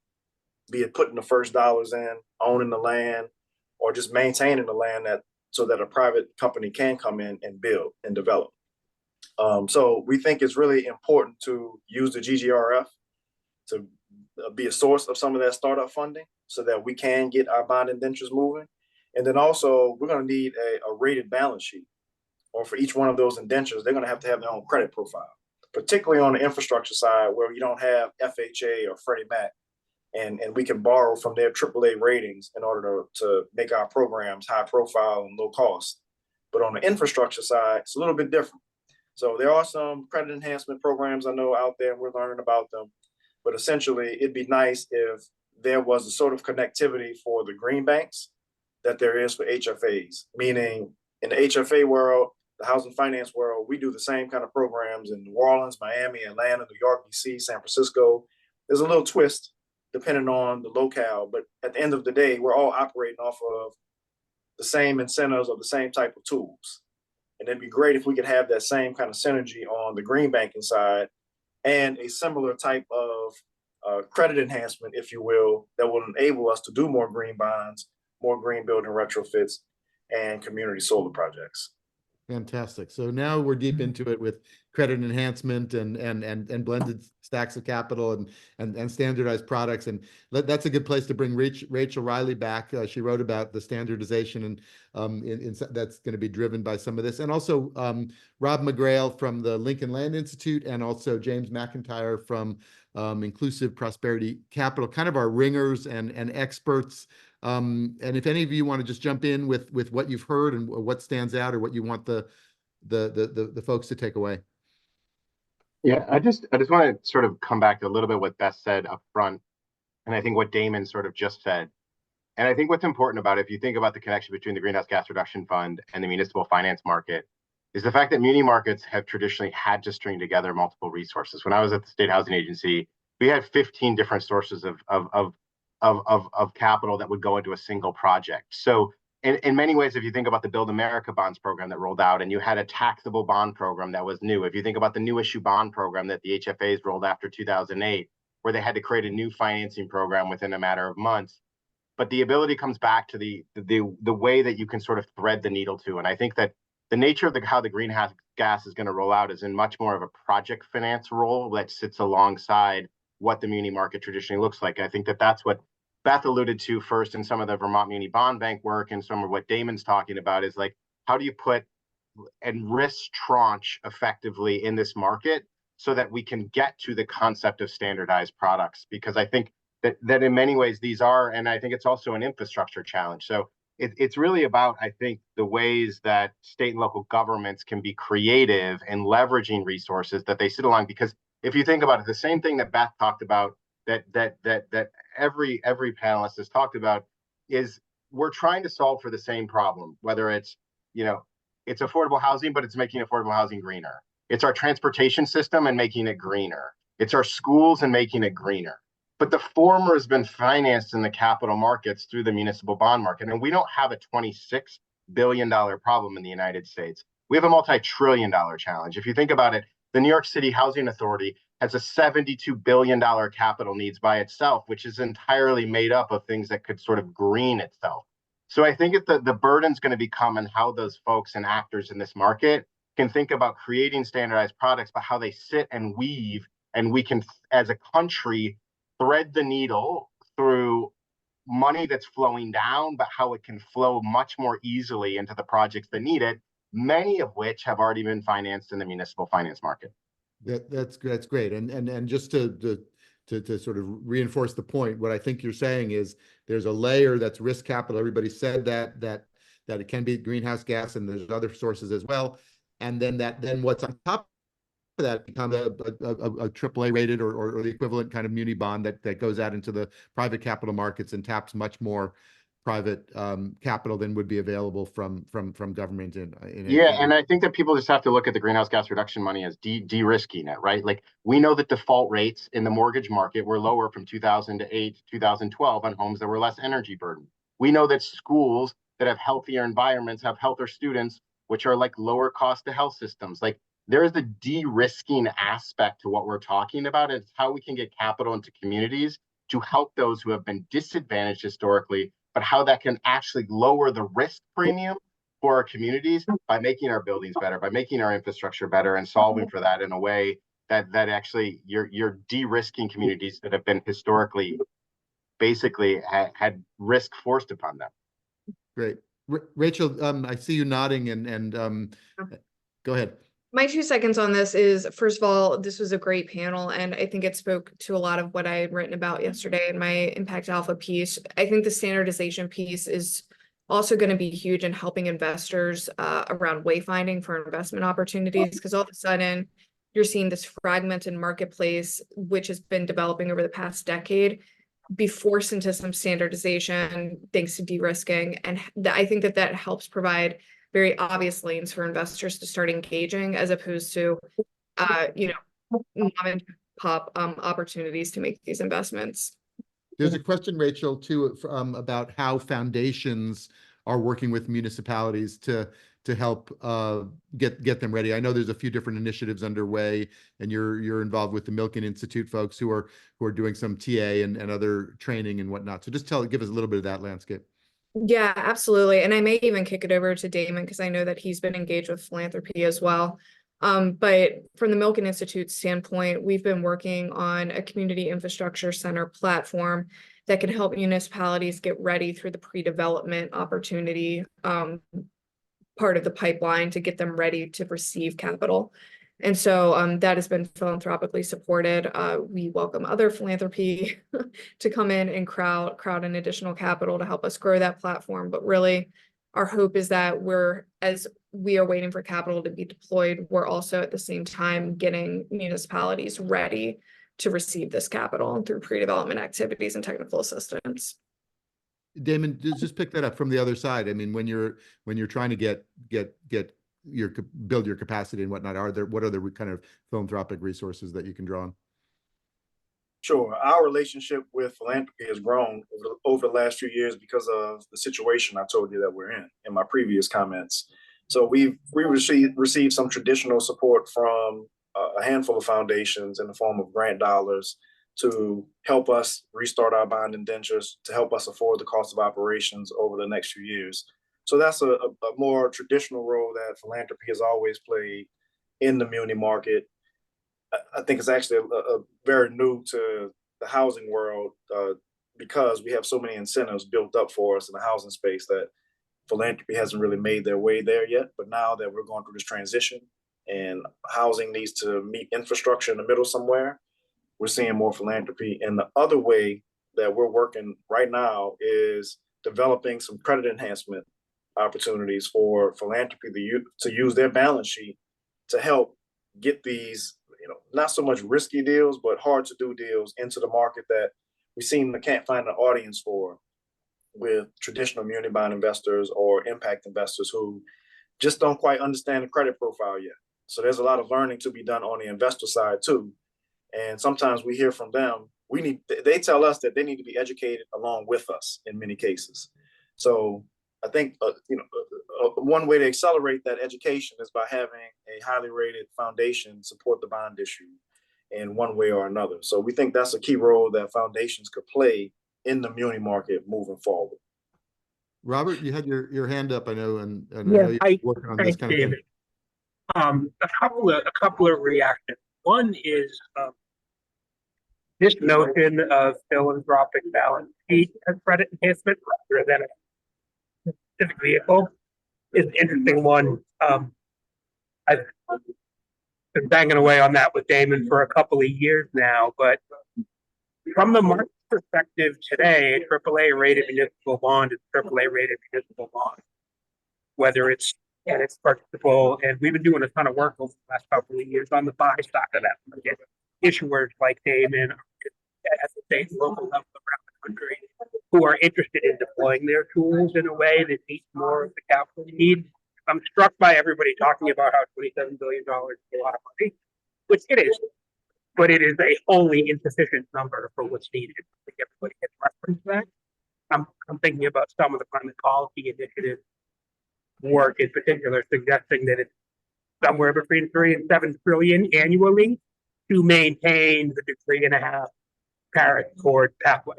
be it putting the first dollars in, owning the land, or just maintaining the land so that a private company can come in and build and develop. So we think it's really important to use the GGRF to be a source of some of that startup funding so that we can get our bond indentures moving. And then also we're going to need a rated balance sheet, or for each one of those indentures, they're going to have their own credit profile, particularly on the infrastructure side where you don't have FHA or Freddie Mac, and we can borrow from their AAA ratings in order to make our programs high profile and low cost. But on the infrastructure side, it's a little bit different. So there are some credit enhancement programs I know out there, and we're learning about them. But essentially, it'd be nice if there was a sort of connectivity for the green banks that there is for HFAs, meaning in the HFA world, the housing finance world, we do the same kind of programs in New Orleans, Miami, Atlanta, New York, DC, San Francisco. There's a little twist depending on the locale, but at the end of the day, we're all operating off of the same incentives or the same type of tools. And it'd be great if we could have that same kind of synergy on the green banking side and a similar type of credit enhancement, if you will, that will enable us to do more green bonds, more green building retrofits, and community solar projects. Fantastic. So now we're deep into it with credit enhancement and blended stacks of capital and standardized products. And that's a good place to bring Rachel Riley back. She wrote about the standardization and that's going to be driven by some of this. And also Rob McGrail from the Lincoln Land Institute, and also James McIntyre from Inclusive Prosperity Capital, kind of our ringers and experts. And if any of you want to just jump in with what you've heard and what stands out or what you want the folks to take away. Yeah, I just want to sort of come back to a little bit what Beth said up front, and I think what Damon sort of just said. And I think what's important about it, if you think about the connection between the Greenhouse Gas Reduction Fund and the municipal finance market, is the fact that muni markets have traditionally had to string together multiple resources. When I was at the State Housing Agency, we had 15 different sources of capital that would go into a single project. So in many ways, if you think about the Build America Bonds program that rolled out, and you had a taxable bond program that was new, if you think about the new issue bond program that the HFAs rolled after 2008, where they had to create a new financing program within a matter of months. But the ability comes back to the way that you can sort of thread the needle to. And I think that the nature of how the greenhouse gas is going to roll out is in much more of a project finance role that sits alongside what the muni market traditionally looks like. I think that that's what Beth alluded to first in some of the Vermont Muni Bond Bank work, and some of what Damon's talking about is like, how do you put and risk tranche effectively in this market so that we can get to the concept of standardized products? Because I think that in many ways these are, and I think it's also an infrastructure challenge. So it's really about, I think, the ways that state and local governments can be creative in leveraging resources that they sit along. Because if you think about it, the same thing that Beth talked about, that every panelist has talked about, is we're trying to solve for the same problem, whether it's, it's affordable housing, but it's making affordable housing greener. It's our transportation system and making it greener. It's our schools and making it greener. But the former has been financed in the capital markets through the municipal bond market. And we don't have a $26 billion problem in the United States. We have a multi-trillion-dollar challenge. If you think about it, the New York City Housing Authority has a $72 billion capital needs by itself, which is entirely made up of things that could sort of green itself. So I think the burden's going to become on how those folks and actors in this market can think about creating standardized products, but how they sit and weave, and we can, as a country, thread the needle through money that's flowing down, but how it can flow much more easily into the projects that need it, many of which have already been financed in the municipal finance market. That's great. And just to sort of reinforce the point, what I think you're saying is there's a layer that's risk capital. Everybody said that it can be greenhouse gas, and there's other sources as well. And then what's on top of that becomes a AAA rated or the equivalent kind of muni bond that goes out into the private capital markets and taps much more private capital than would be available from government Yeah, and I think that people just have to look at the greenhouse gas reduction money as de-risking it, right? Like, we know that default rates in the mortgage market were lower from 2008 to 2012 on homes that were less energy burdened. We know that schools that have healthier environments have healthier students, which are like lower cost to health systems. Like, there is a de-risking aspect to what we're talking about. It's how we can get capital into communities to help those who have been disadvantaged historically, but how that can actually lower the risk premium for our communities by making our buildings better, by making our infrastructure better, and solving for that in a way that actually you're de-risking communities that have been historically basically had risk forced upon them. Great. Rachel, I see you nodding and go ahead. My 2 seconds on this is, first of all, this was a great panel, and I think it spoke to a lot of what I had written about yesterday in my Impact Alpha piece. I think the standardization piece is also going to be huge in helping investors around wayfinding for investment opportunities, because all of a sudden you're seeing this fragmented marketplace, which has been developing over the past decade, be forced into some standardization thanks to de-risking. And I think that helps provide very obvious lanes for investors to start engaging, as opposed to, mom and pop opportunities to make these investments. There's a question, Rachel, too, about how foundations are working with municipalities to help get them ready. I know there's a few different initiatives underway, and you're involved with the Milken Institute folks who are doing some TA and other training and whatnot. So just give us a little bit of that landscape. Yeah, absolutely. And I may even kick it over to Damon, because I know that he's been engaged with philanthropy as well. But from the Milken Institute standpoint, we've been working on a community infrastructure center platform that can help municipalities get ready through the pre-development opportunity part of the pipeline to get them ready to receive capital. And so that has been philanthropically supported. We welcome other philanthropy to come in and crowd in additional capital to help us grow that platform. But really, our hope is that as we are waiting for capital to be deployed, we're also at the same time getting municipalities ready to receive this capital through pre-development activities and technical assistance. Damon, just pick that up from the other side. I mean, when you're trying to build your capacity and whatnot, what are the kind of philanthropic resources that you can draw on? Sure. Our relationship with philanthropy has grown over the last few years because of the situation I told you that we're in my previous comments. So we received some traditional support from a handful of foundations in the form of grant dollars to help us restart our bond indentures, to help us afford the cost of operations over the next few years. So that's a more traditional role that philanthropy has always played in the muni market. I think it's actually a very new to the housing world because we have so many incentives built up for us in the housing space that philanthropy hasn't really made their way there yet. But now that we're going through this transition and housing needs to meet infrastructure in the middle somewhere, we're seeing more philanthropy. And the other way that we're working right now is developing some credit enhancement opportunities for philanthropy to use their balance sheet to help get these, not so much risky deals, but hard to do deals into the market that we seem to can't find an audience for with traditional muni bond investors or impact investors who just don't quite understand the credit profile yet. So there's a lot of learning to be done on the investor side too. And sometimes we hear from them, they tell us that they need to be educated along with us in many cases. So I think, one way to accelerate that education is by having a highly rated foundation support the bond issue in one way or another. So we think that's a key role that foundations could play in the muni market moving forward. Robert, you had your hand up, I know, and Yeah, I know you're working on this kind of thing. A couple of reactions. One is this notion of philanthropic balance sheet as credit enhancement rather than a specific vehicle is an interesting one. I've been banging away on that with Damon for a couple of years now, but from the market perspective today, a AAA rated municipal bond is AAA rated municipal bond, whether it's purchasable, and we've been doing a ton of work over the last couple of years on the buy side of that market. Issuers like Damon at the state and local level around the country who are interested in deploying their tools in a way that meets more of the capital need. I'm struck by everybody talking about how $27 billion is a lot of money, which it is, but it is a wholly insufficient number for what's needed. I think everybody can reference that. I'm thinking about some of the climate policy initiative work in particular, suggesting that it's somewhere between 3 and 7 trillion annually to maintain the 3.5 Paris Accord pathway,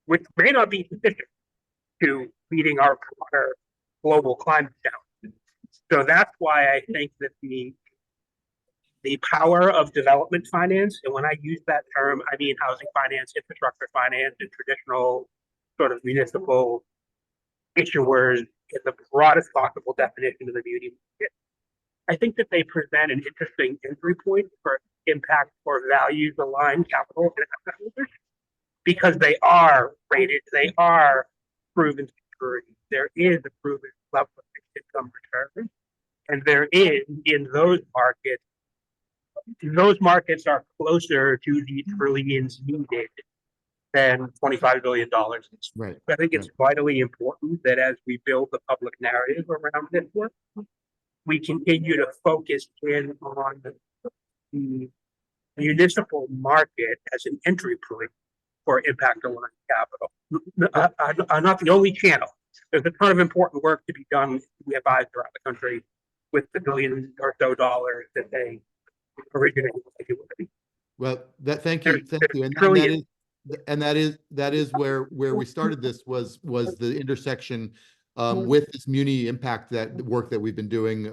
which may not be sufficient to meeting our global climate challenge. So that's why I think that the power of development finance, and when I use that term, I mean housing finance, infrastructure finance, and traditional sort of municipal issuers in the broadest possible definition of the muni market. I think that they present an interesting entry point for impact or values aligned capital and asset holders, because they are rated, they are proven security. There is a proven level of fixed income return, and there is in those markets are closer to the trillions needed than $25 billion. Right. I think it's vitally important that as we build the public narrative around this work, we continue to focus in on the municipal market as an entry point for impact aligned capital. Not the only channel. There's a ton of important work to be done. We have eyes around the country with the billion or so dollars that they originate. Well, thank you. And that is where we started. This was the intersection with this muni impact, that work that we've been doing,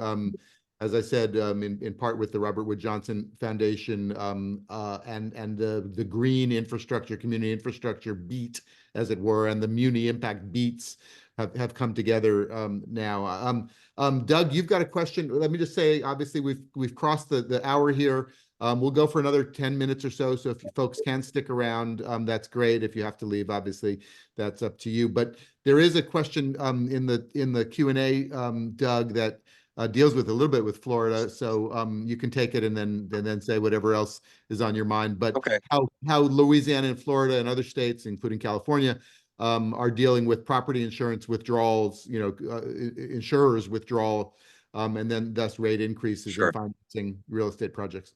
as I said, in part with the Robert Wood Johnson Foundation, and the green infrastructure, community infrastructure beat, as it were, and the muni impact beats have come together now. Doug, you've got a question. Let me just say, obviously we've crossed the hour here. We'll go for another 10 minutes or so. So if you folks can stick around, that's great. If you have to leave, obviously that's up to you. But there is a question in the Q&A, Doug, that deals with a little bit with Florida. So you can take it and then say whatever else is on your mind. But Okay. how Louisiana and Florida and other states, including California, are dealing with property insurance withdrawals, insurers withdrawal, and then thus rate increases Sure. in financing real estate projects.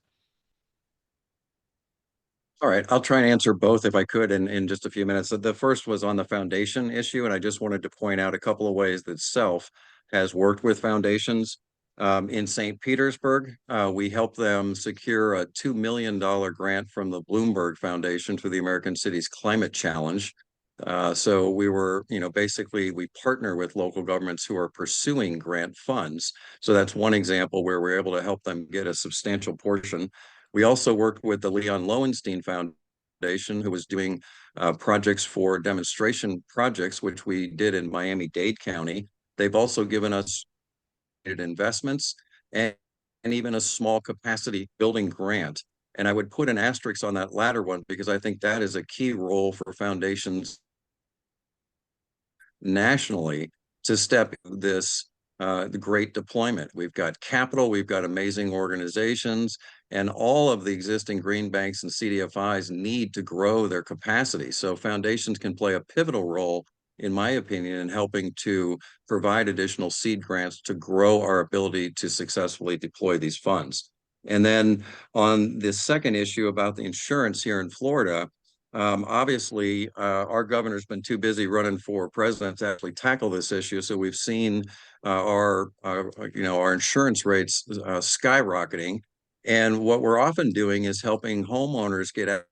All right, I'll try and answer both if I could in just a few minutes. So the first was on the foundation issue, and I just wanted to point out a couple of ways that SELF has worked with foundations. In St. Petersburg, we helped them secure a $2 million grant from the Bloomberg Foundation for the American Cities Climate Challenge. So we were, basically we partner with local governments who are pursuing grant funds. So that's one example where we're able to help them get a substantial portion. We also worked with the Leon Lowenstein Foundation, who was doing projects for demonstration projects, which we did in Miami-Dade County. They've also given us investments and even a small capacity building grant. And I would put an asterisk on that latter one, because I think that is a key role for foundations nationally to step this the great deployment. We've got capital, we've got amazing organizations, and all of the existing green banks and CDFIs need to grow their capacity. So foundations can play a pivotal role, in my opinion, in helping to provide additional seed grants to grow our ability to successfully deploy these funds. And then on this second issue about the insurance here in Florida, obviously, our governor's been too busy running for president to actually tackle this issue. So we've seen our insurance rates skyrocketing. And what we're often doing is helping homeowners get out,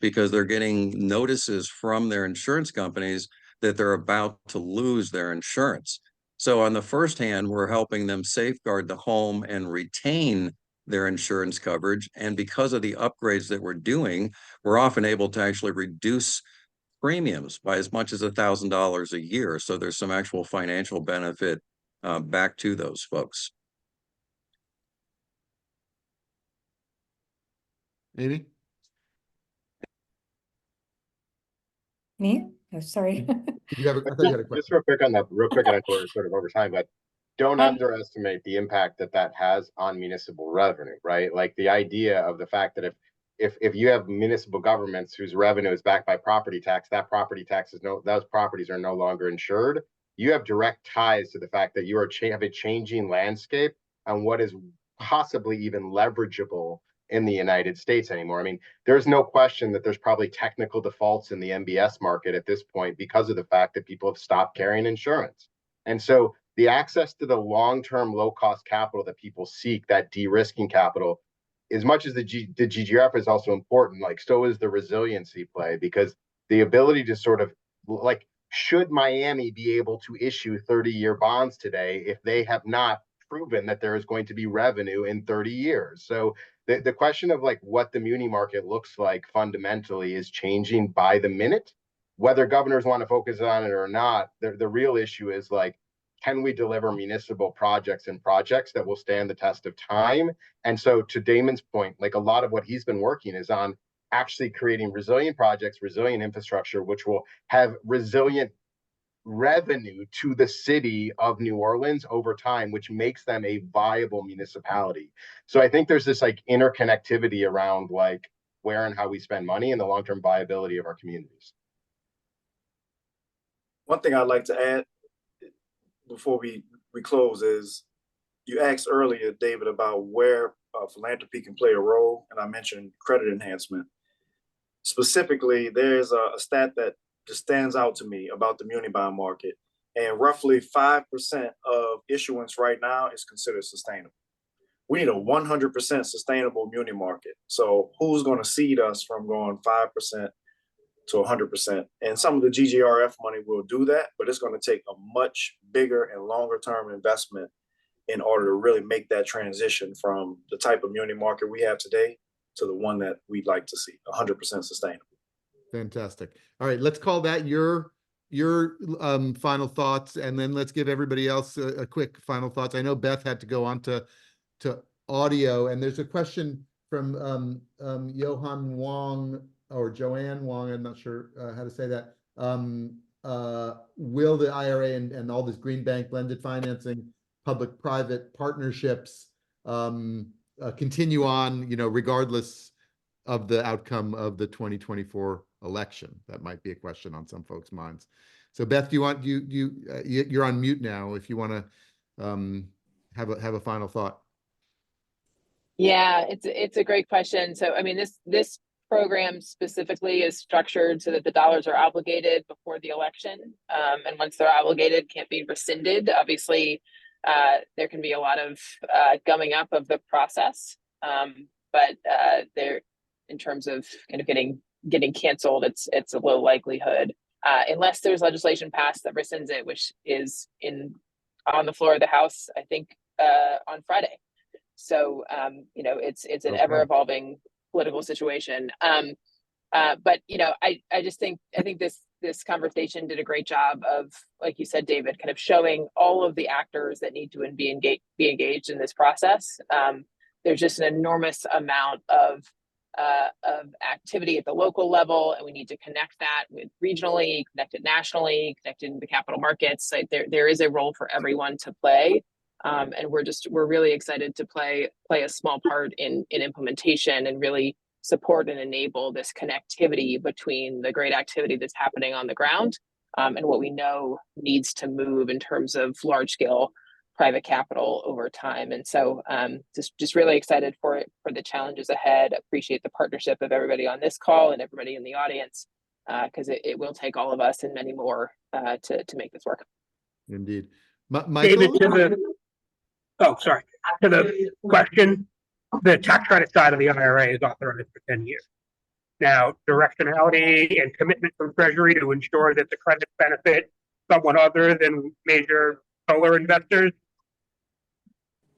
because they're getting notices from their insurance companies that they're about to lose their insurance. So on the first hand, we're helping them safeguard the home and retain their insurance coverage. And because of the upgrades that we're doing, we're often able to actually reduce premiums by as much as $1,000 a year. So there's some actual financial benefit back to those folks. Amy? Me? Oh, sorry. I thought you had a question. Just real quick on that, and I know we're sort of over time, but don't underestimate the impact that has on municipal revenue, right? Like the idea of the fact that if if you have municipal governments whose revenue is backed by property tax, that property tax is those properties are no longer insured. You have direct ties to the fact that you have a changing landscape on what is possibly even leverageable in the United States anymore. I mean, there's no question that there's probably technical defaults in the MBS market at this point because of the fact that people have stopped carrying insurance. And so the access to the long-term low-cost capital that people seek, that de-risking capital, as much as the GGF is also important, like so is the resiliency play, because the ability to sort of like, should Miami be able to issue 30-year bonds today if they have not proven that there is going to be revenue in 30 years? So the question of like what the muni market looks like fundamentally is changing by the minute. Whether governors want to focus on it or not, the real issue is like, can we deliver municipal projects and projects that will stand the test of time? And so to Damon's point, like a lot of what he's been working is on actually creating resilient projects, resilient infrastructure, which will have resilient revenue to the city of New Orleans over time, which makes them a viable municipality. So I think there's this like interconnectivity around like where and how we spend money and the long-term viability of our communities. One thing I'd like to add before we close is, you asked earlier, David, about where philanthropy can play a role, and I mentioned credit enhancement. Specifically, there's a stat that just stands out to me about the muni bond market, and roughly 5% of issuance right now is considered sustainable. We need a 100% sustainable muni market. So who's going to seed us from going 5% to 100%? And some of the GGRF money will do that, but it's going to take a much bigger and longer term investment in order to really make that transition from the type of muni market we have today to the one that we'd like to see, 100% sustainable. Fantastic. All right, let's call that your final thoughts, and then let's give everybody else a quick final thoughts. I know Beth had to go on to audio, and there's a question from Johan Wong or Joanne Wong, I'm not sure how to say that. Will the IRA and all this green bank blended financing, public-private partnerships continue on, regardless of the outcome of the 2024 election? That might be a question on some folks' minds. So Beth, you're on mute now if you want to have a final thought. Yeah, it's a great question. So I mean, this program specifically is structured so that the dollars are obligated before the election, and once they're obligated, can't be rescinded. Obviously, there can be a lot of gumming up of the process, but there, in terms of kind of getting canceled, it's a low likelihood, unless there's legislation passed that rescinds it, which is on the floor of the House, I think, on Friday. So it's an ever evolving political situation. But I think this conversation did a great job of, like you said, David, kind of showing all of the actors that need to be engaged in this process. There's just an enormous amount of activity at the local level, and we need to connect that with regionally, connect it nationally, connect it in the capital markets. Like there is a role for everyone to play. And we're really excited to play a small part in implementation and really support and enable this connectivity between the great activity that's happening on the ground and what we know needs to move in terms of large scale private capital over time. And so just really excited for the challenges ahead. Appreciate the partnership of everybody on this call and everybody in the audience, because it will take all of us and many more to make this work. Indeed. Michael? David, to the question, the tax credit side of the IRA is authorized for 10 years. Now, directionality and commitment from Treasury to ensure that the credits benefit someone other than major solar investors, a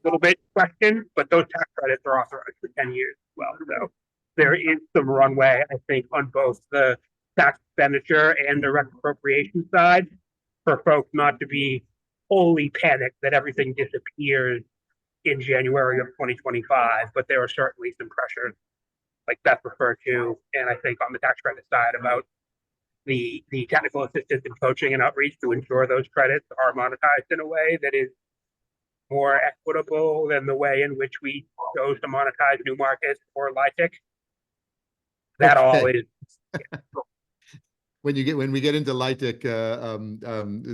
little bit questioned, but those tax credits are authorized for 10 years as well. So there is some runway, I think, on both the tax expenditure and direct appropriation side for folks not to be wholly panicked that everything disappears in January of 2025, but there are certainly some pressures, like Beth referred to, and I think on the tax credit side about the technical assistance and coaching and outreach to ensure those credits are monetized in a way that is more equitable than the way in which we chose to monetize new markets or LIHTC. that Okay. always. When we get into LIHTC,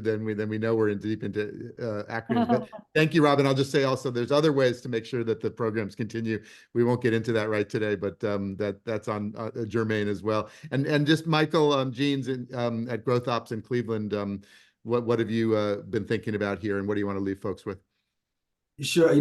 then we know we're deep into acronyms. But thank you, Robin. I'll just say also there's other ways to make sure that the programs continue. We won't get into that right today, but that's on germane as well. And just Michael Jeans at Growth Opps in Cleveland. What have you been thinking about here, and what do you want to leave folks with? Sure.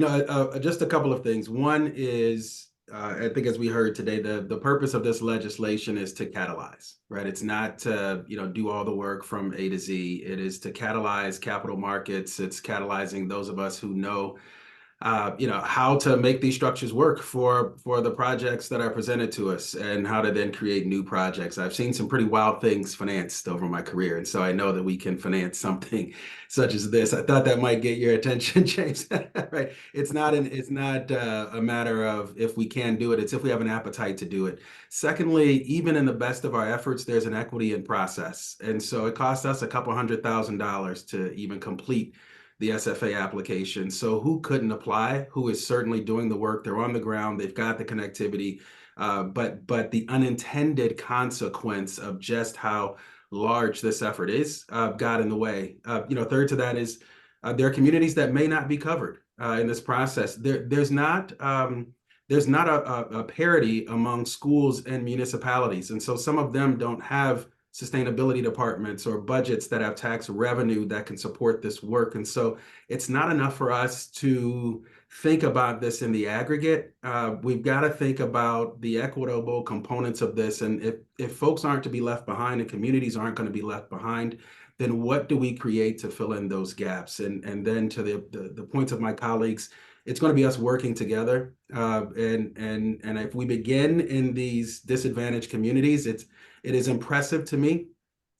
Just a couple of things. One is, I think as we heard today, the purpose of this legislation is to catalyze, right? It's not to, do all the work from A to Z. It is to catalyze capital markets. It's catalyzing those of us who know, how to make these structures work for the projects that are presented to us, and how to then create new projects. I've seen some pretty wild things financed over my career, and so I know that we can finance something such as this. I thought that might get your attention, James. Right? It's not a matter of if we can do it. It's if we have an appetite to do it. Secondly, even in the best of our efforts, there's an equity in process, and so it costs us a couple $100,000 to even complete the SFA application. So who couldn't apply? Who is certainly doing the work? They're on the ground. They've got the connectivity. But the unintended consequence of just how large this effort is got in the way. Third to that is there are communities that may not be covered in this process. There's not a parity among schools and municipalities, and so some of them don't have sustainability departments or budgets that have tax revenue that can support this work. And so it's not enough for us to think about this in the aggregate. We've got to think about the equitable components of this. And if folks aren't to be left behind and communities aren't going to be left behind, then what do we create to fill in those gaps? And then to the points of my colleagues, it's going to be us working together. And if we begin in these disadvantaged communities, it is impressive to me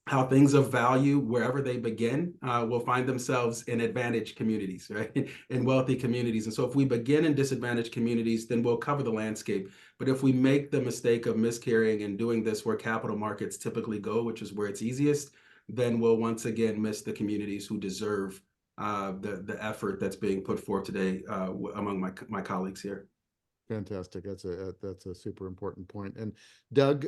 how things of value, wherever they begin, will find themselves in advantaged communities, right? In wealthy communities. And so if we begin in disadvantaged communities, then we'll cover the landscape. But if we make the mistake of miscarrying and doing this where capital markets typically go, which is where it's easiest, then we'll once again miss the communities who deserve the effort that's being put forth today among my colleagues here. Fantastic. That's a super important point. And Doug,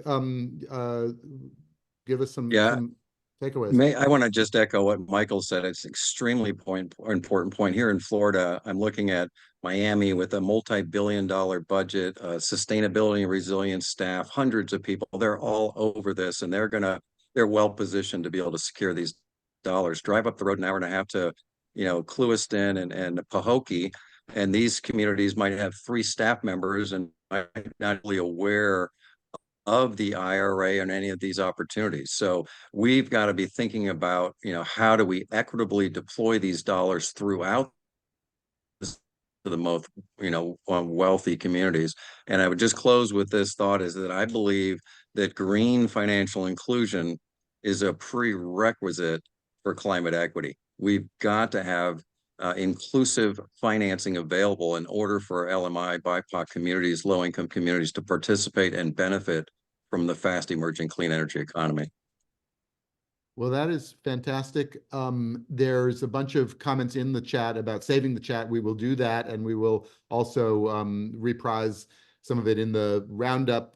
give us some takeaways. I want to just echo what Michael said. It's extremely important point here in Florida. I'm looking at Miami with a multi-billion-dollar budget, sustainability and resilience staff, hundreds of people. They're all over this, and they're well positioned to be able to secure these dollars. Drive up the road an hour and a half to, Clewiston and Pahokee, and these communities might have 3 staff members and might not be aware of the IRA and any of these opportunities. So we've got to be thinking about, how do we equitably deploy these dollars throughout the most, wealthy communities. And I would just close with this thought is that I believe that green financial inclusion is a prerequisite for climate equity. We've got to have inclusive financing available in order for LMI, BIPOC communities, low-income communities to participate and benefit from the fast emerging clean energy economy. Well, that is fantastic. There's a bunch of comments in the chat about saving the chat. We will do that, and we will also reprise some of it in the roundup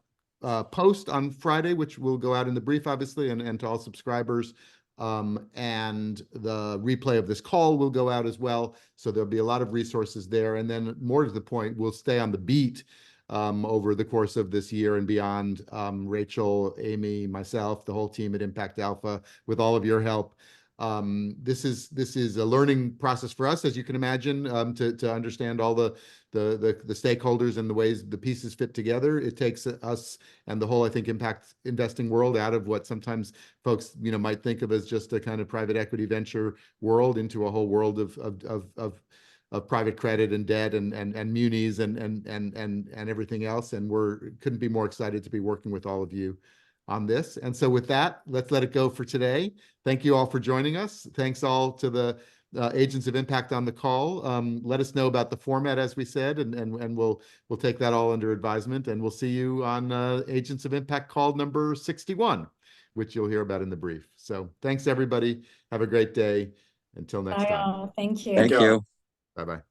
post on Friday, which will go out in the brief, obviously, and to all subscribers. And the replay of this call will go out as well. So there'll be a lot of resources there. And then more to the point, we'll stay on the beat over the course of this year and beyond. Rachel, Amy, myself, the whole team at Impact Alpha, with all of your help. This is a learning process for us, as you can imagine, to understand all the stakeholders and the ways the pieces fit together. It takes us and the whole, I think, impact investing world out of what sometimes folks, might think of as just a kind of private equity venture world into a whole world of private credit and debt and munis and everything else. And couldn't be more excited to be working with all of you on this. And so with that, let's let it go for today. Thank you all for joining us. Thanks all to the agents of impact on the call. Let us know about the format, as we said, and we'll take that all under advisement, and we'll see you on Agents of Impact call number 61, which you'll hear about in the brief. So thanks, everybody. Have a great day. Until next time. Thank you. Thank you. Bye-bye.